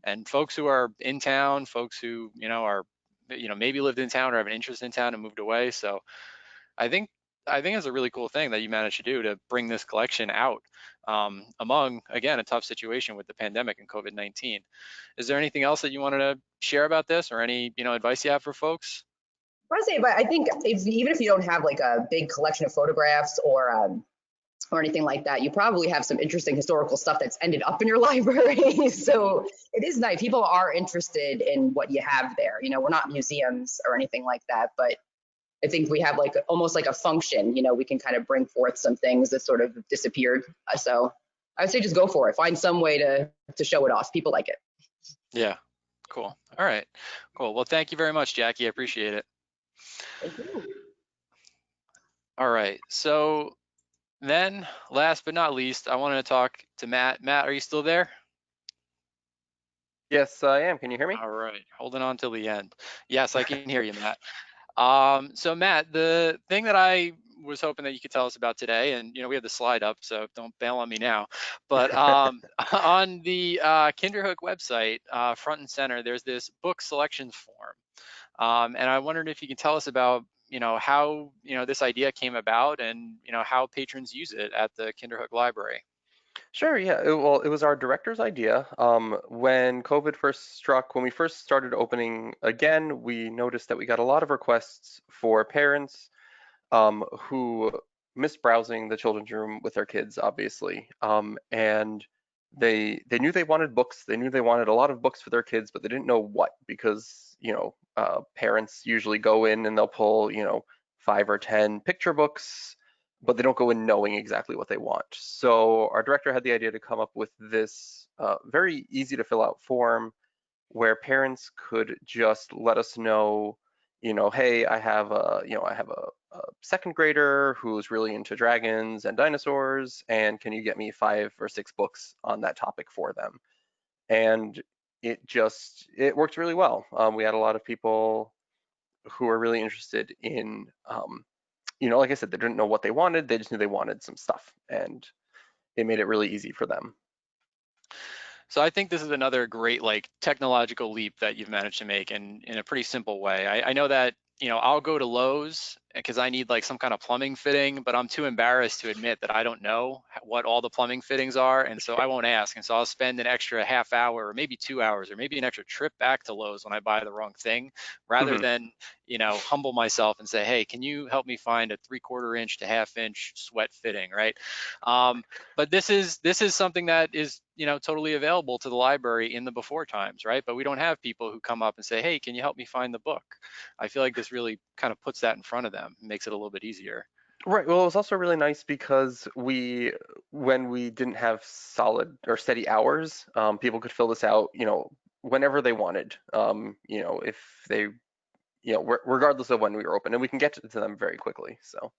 And folks who are in town, folks who, are, maybe lived in town or have an interest in town and moved away. So I think it's a really cool thing that you managed to do, to bring this collection out, among, again, a tough situation with the pandemic and COVID-19. Is there anything else that you wanted to share about this, or any, advice you have for folks? I say, but I think even if you don't have like a big collection of photographs or anything like that, you probably have some interesting historical stuff that's ended up in your library. So it is nice. People are interested in what you have there. We're not museums or anything like that, but I think we have like almost like a function. We can kind of bring forth some things that sort of disappeared. So I would say just go for it. Find some way to show it off. People like it. Yeah, cool. All right, cool. Well, thank you very much, Jackie. I appreciate it. Thank you. All right, so then last but not least, I wanted to talk to Matt. Matt, are you still there? Yes, I am. Can you hear me? All right, holding on till the end. Yes, I can hear you, Matt. So Matt, the thing that I was hoping that you could tell us about today, and we have the slide up, so don't bail on me now. But on the Kinderhook website, front and center, there's this book selections form, and I wondered if you can tell us about how this idea came about, and how patrons use it at the Kinderhook Library. Sure, yeah. Well, it was our director's idea. When COVID first struck, when we first started opening again, we noticed that we got a lot of requests for parents who missed browsing the children's room with their kids, obviously. And they knew they wanted books. They knew they wanted a lot of books for their kids, but they didn't know what, because parents usually go in and they'll pull 5 or 10 picture books, but they don't go in knowing exactly what they want. So our director had the idea to come up with this very easy to fill out form where parents could just let us know, hey, I have a second grader who's really into dragons and dinosaurs, and can you get me 5 or 6 books on that topic for them? And it worked really well. We had a lot of people who were really interested in, like I said, they didn't know what they wanted, they just knew they wanted some stuff, and it made it really easy for them. So I think this is another great technological leap that you've managed to make in a pretty simple way. I know that I'll go to Lowe's because I need some kind of plumbing fitting, but I'm too embarrassed to admit that I don't know what all the plumbing fittings are, and so I won't ask. And so I'll spend an extra half hour or maybe 2 hours or maybe an extra trip back to Lowe's when I buy the wrong thing, rather Mhm. than humble myself and say, hey, can you help me find a 3/4 inch to 1/2 inch sweat fitting, right? But this is something that is totally available to the library in the before times, right? But we don't have people who come up and say, hey, can you help me find the book? I feel like this really kind of puts that in front of them, makes it a little bit easier. Right. Well, it was also really nice because when we didn't have solid or steady hours, people could fill this out, whenever they wanted. If they you know, regardless of when we were open, and we can get to them very quickly. So.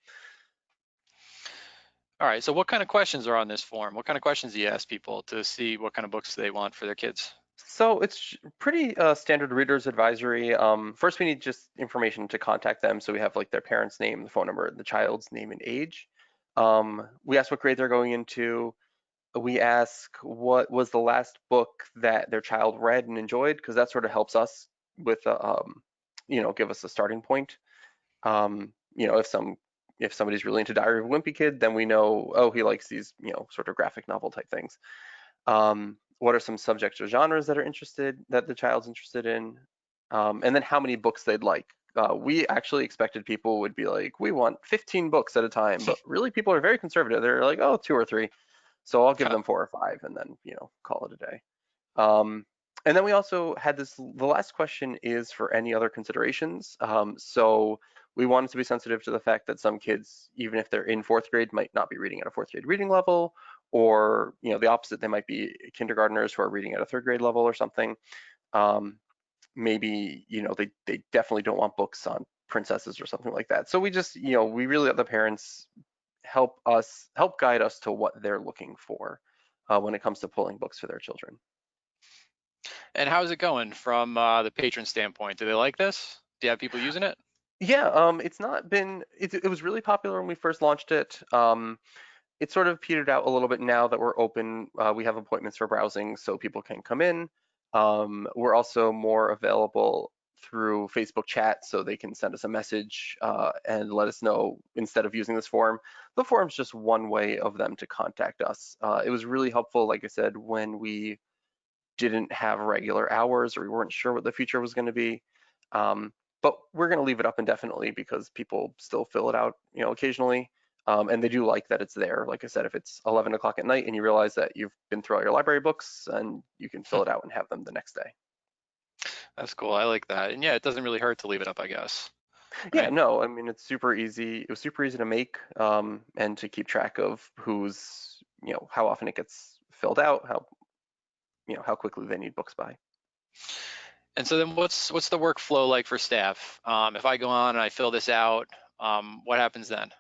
All right, so what kind of questions are on this form? What kind of questions do you ask people to see what kind of books they want for their kids? So it's pretty standard reader's advisory. First, we need just information to contact them. So we have like their parents' name, the phone number, the child's name and age. We ask what grade they're going into. We ask what was the last book that their child read and enjoyed, because that sort of helps us with, you know, give us a starting point. You know, if somebody's really into Diary of a Wimpy Kid, then we know, oh, he likes these, you know, sort of graphic novel type things. What are some subjects or genres that the child's interested in? And then how many books they'd like. We actually expected people would be like, we want 15 books at a time, but really people are very conservative. They're like, oh, 2 or 3. So I'll give them 4 or 5 and then, you know, call it a day. And then we also had the last question is for any other considerations. So we wanted to be sensitive to the fact that some kids, even if they're in 4th grade, might not be reading at a 4th grade reading level, or, you know, the opposite, they might be kindergartners who are reading at a 3rd grade level or something. Maybe, you know, they definitely don't want books on princesses or something like that. So we just, you know, we really let the parents help guide us to what they're looking for when it comes to pulling books for their children. And how's it going from the patron standpoint? Do they like this? Do you have people using it? Yeah, it's not been, it was really popular when we first launched it. It sort of petered out a little bit now that we're open. We have appointments for browsing so people can come in. We're also more available through Facebook chat, so they can send us a message and let us know instead of using this form. The form's just one way of them to contact us. It was really helpful, like I said, when we didn't have regular hours or we weren't sure what the future was going to be. But we're going to leave it up indefinitely because people still fill it out, you know, occasionally. And they do like that it's there. Like I said, if it's 11 o'clock at night and you realize that you've been through all your library books, and you can fill it out and have them the next day. That's cool. I like that. And yeah, it doesn't really hurt to leave it up, I guess. Yeah, Right? no, I mean, it's super easy. It was super easy to make and to keep track of who's, you know, how often it gets filled out, how, you know, how quickly they need books by. And so then what's the workflow like for staff? If I go on and I fill this out, what happens then?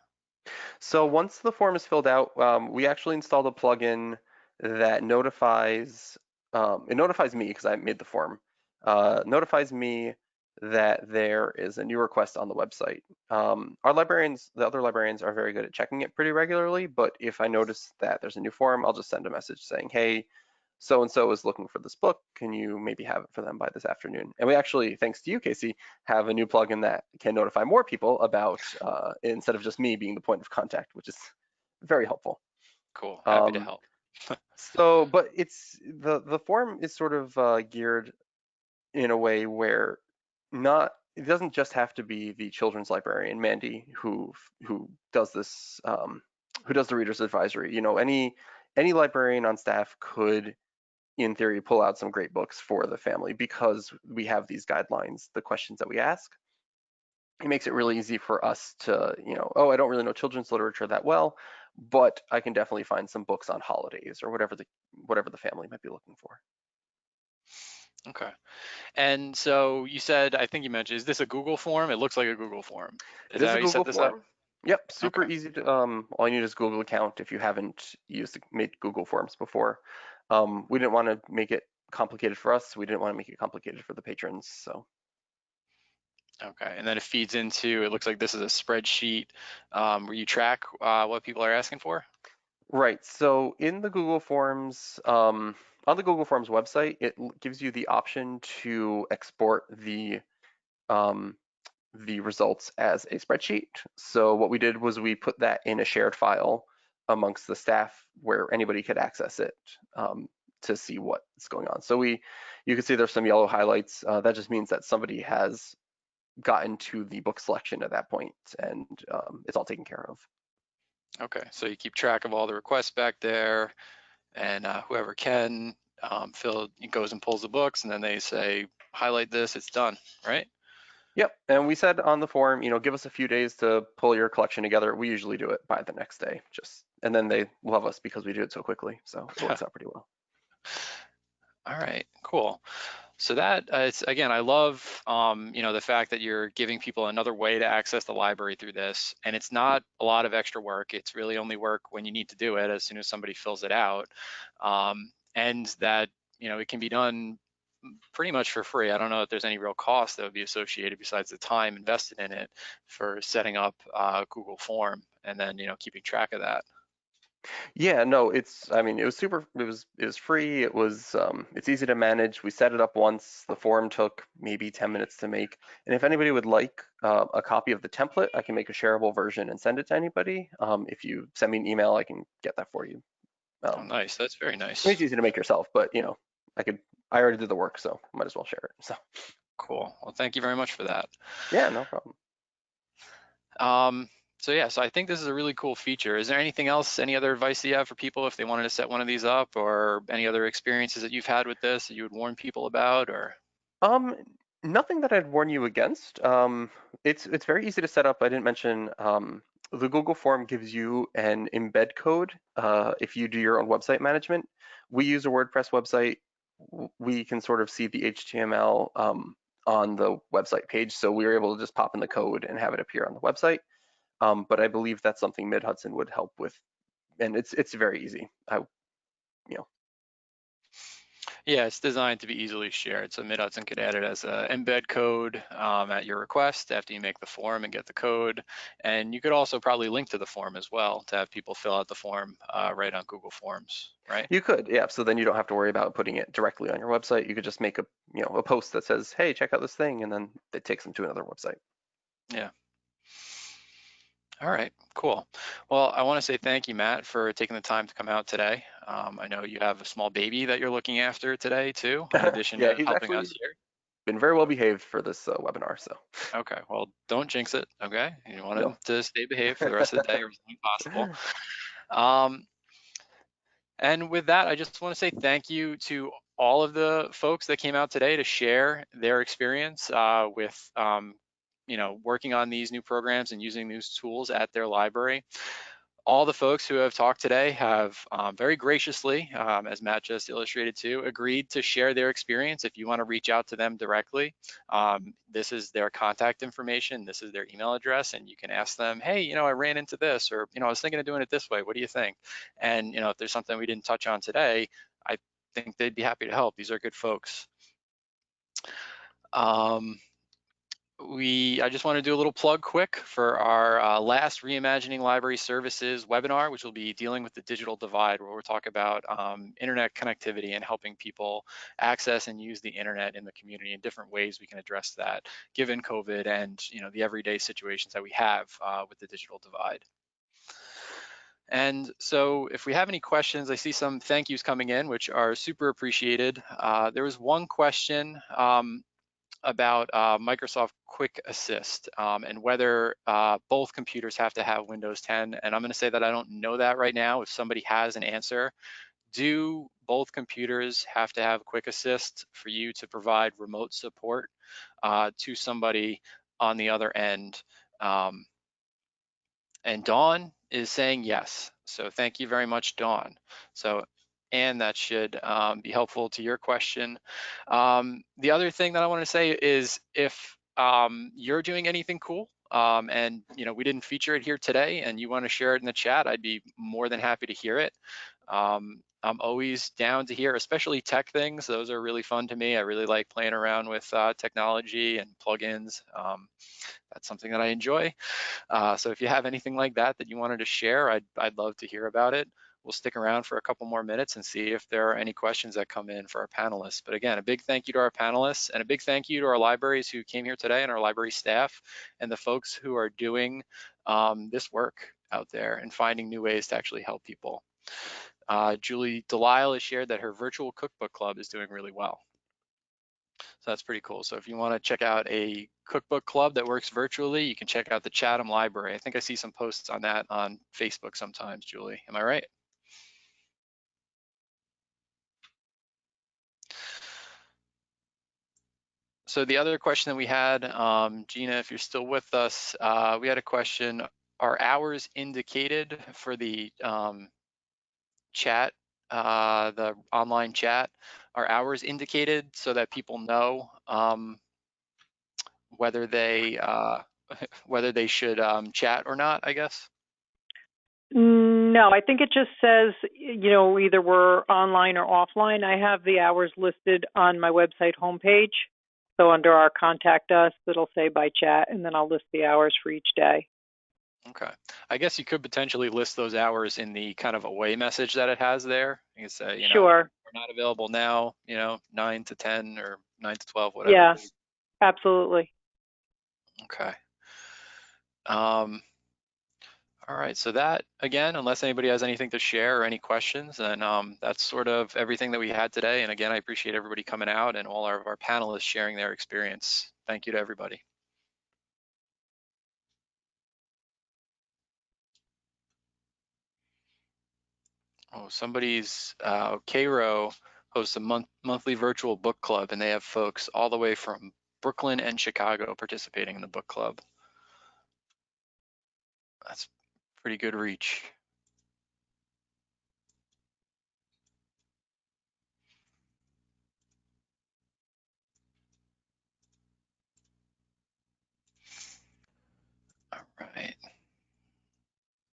So once the form is filled out, we actually installed a plugin that notifies, it notifies me because I made the form, notifies me that there is a new request on the website. Our librarians, the other librarians are very good at checking it pretty regularly, but if I notice that there's a new form, I'll just send a message saying, hey, so-and-so is looking for this book. Can you maybe have it for them by this afternoon? And we actually, thanks to you, Casey, have a new plugin that can notify more people about, instead of just me being the point of contact, which is very helpful. Cool. Happy to Um, help. but it's the form is sort of geared in a way where it doesn't just have to be the children's librarian, Mandy, who does this, who does the reader's advisory. You know, any librarian on staff could, in theory, pull out some great books for the family because we have these guidelines, the questions that we ask. It makes it really easy for us to, you know, oh, I don't really know children's literature that well, but I can definitely find some books on holidays or whatever the family might be looking for. Okay. And so you said, I think you mentioned, is this a Google form? It looks like a Google form. It Is that is how a you set Google this up? form. Yep, super Okay. easy to, all you need is a Google account if you haven't made Google Forms before. We didn't want to make it complicated for us. We didn't want to make it complicated for the patrons. So. Okay. And then it feeds into, it looks like this is a spreadsheet where you track what people are asking for. Right. So in the Google Forms, on the Google Forms website, it gives you the option to export the results as a spreadsheet. So what we did was we put that in a shared file amongst the staff where anybody could access it to see what's going on. So you can see there's some yellow highlights. That just means that somebody has gotten to the book selection at that point, and it's all taken care of. Okay. So you keep track of all the requests back there, and whoever can goes and pulls the books, and then they say, highlight this, it's done, right? Yep, and we said on the forum, you know, give us a few days to pull your collection together. We usually do it by the next day, and then they love us because we do it so quickly. So it works out pretty well. All right, cool. So that it's again, I love the fact that you're giving people another way to access the library through this, and it's not a lot of extra work. It's really only work when you need to do it, as soon as somebody fills it out, and that it can be done pretty much for free. I don't know if there's any real cost that would be associated besides the time invested in it for setting up Google Form and then keeping track of that. Yeah, no, I mean, it was super, it was free. It's easy to manage. We set it up once. The form took maybe 10 minutes to make. And if anybody would like a copy of the template, I can make a shareable version and send it to anybody. If you send me an email, I can get that for you. Oh, nice. That's very nice. It's easy to make yourself, but I already did the work, so might as well share it. So Cool. Well, thank you very much for that. yeah, no problem. So yeah, so I think this is a really cool feature. Is there anything else, any other advice that you have for people if they wanted to set one of these up, or any other experiences that you've had with this that you would warn people about, or? Um, Nothing that I'd warn you against. It's very easy to set up. I didn't mention the Google form gives you an embed code if you do your own website management. We use a WordPress website. We can sort of see the HTML on the website page, so we were able to just pop in the code and have it appear on the website. But I believe that's something Mid Hudson would help with, and it's very easy. You know, Yeah, it's designed to be easily shared. So MidHudson could add it as an embed code at your request after you make the form and get the code. And you could also probably link to the form as well to have people fill out the form right on Google Forms, right? You could, yeah. So then you don't have to worry about putting it directly on your website. You could just make a post that says, "Hey, check out this thing," and then it takes them to another website. Yeah. All right, cool. Well, I want to say thank you, Matt, for taking the time to come out today. I know you have a small baby that you're looking after today too, in addition Yeah, to he's helping us actually here. been very well behaved for this webinar. So Okay, well, don't jinx it, okay? You want no. him to stay behaved for the rest of the day or as long as possible. Um, and with that, I just want to say thank you to all of the folks that came out today to share their experience with working on these new programs and using these tools at their library. All the folks who have talked today have very graciously, as Matt just illustrated too, agreed to share their experience. If you want to reach out to them directly, this is their contact information, this is their email address, and you can ask them, hey, I ran into this, or, I was thinking of doing it this way. What do you think? And, if there's something we didn't touch on today, I think they'd be happy to help. These are good folks. I just want to do a little plug quick for our last Reimagining Library Services webinar, which will be dealing with the digital divide, where we'll talk about internet connectivity and helping people access and use the internet in the community in different ways we can address that, given COVID and the everyday situations that we have with the digital divide. And so if we have any questions, I see some thank yous coming in, which are super appreciated. There was one question about Microsoft Quick Assist and whether both computers have to have Windows 10. And I'm going to say that I don't know that right now. If somebody has an answer, do both computers have to have Quick Assist for you to provide remote support to somebody on the other end? And Dawn is saying yes. So thank you very much, Dawn. So, and that should be helpful to your question. The other thing that I want to say is if you're doing anything cool and we didn't feature it here today and you want to share it in the chat, I'd be more than happy to hear it. I'm always down to hear, especially tech things. Those are really fun to me. I really like playing around with technology and plugins. That's something that I enjoy. So if you have anything like that you wanted to share, I'd love to hear about it. We'll stick around for a couple more minutes and see if there are any questions that come in for our panelists. But again, a big thank you to our panelists and a big thank you to our libraries who came here today and our library staff and the folks who are doing this work out there and finding new ways to actually help people. Julie Delisle has shared that her virtual cookbook club is doing really well. So that's pretty cool. So if you want to check out a cookbook club that works virtually, you can check out the Chatham Library. I think I see some posts on that on Facebook sometimes, Julie. Am I right? So the other question that we had, Gina, if you're still with us, we had a question, are hours indicated for the chat the online chat, are hours indicated so that people know whether they whether they should chat or not, I guess? No, I think it just says, either we're online or offline. I have the hours listed on my website homepage. So under our contact us, it'll say by chat, and then I'll list the hours for each day. Okay. I guess you could potentially list those hours in the kind of away message that it has there. You can say, Sure. we're not available now, 9 to 10 or 9 to 12, whatever. Yeah, absolutely. Okay. All right, so that, again, unless anybody has anything to share or any questions, then that's sort of everything that we had today. And again, I appreciate everybody coming out and all of our panelists sharing their experience. Thank you to everybody. Oh, somebody's, Cairo hosts a monthly virtual book club, and they have folks all the way from Brooklyn and Chicago participating in the book club. That's pretty good reach.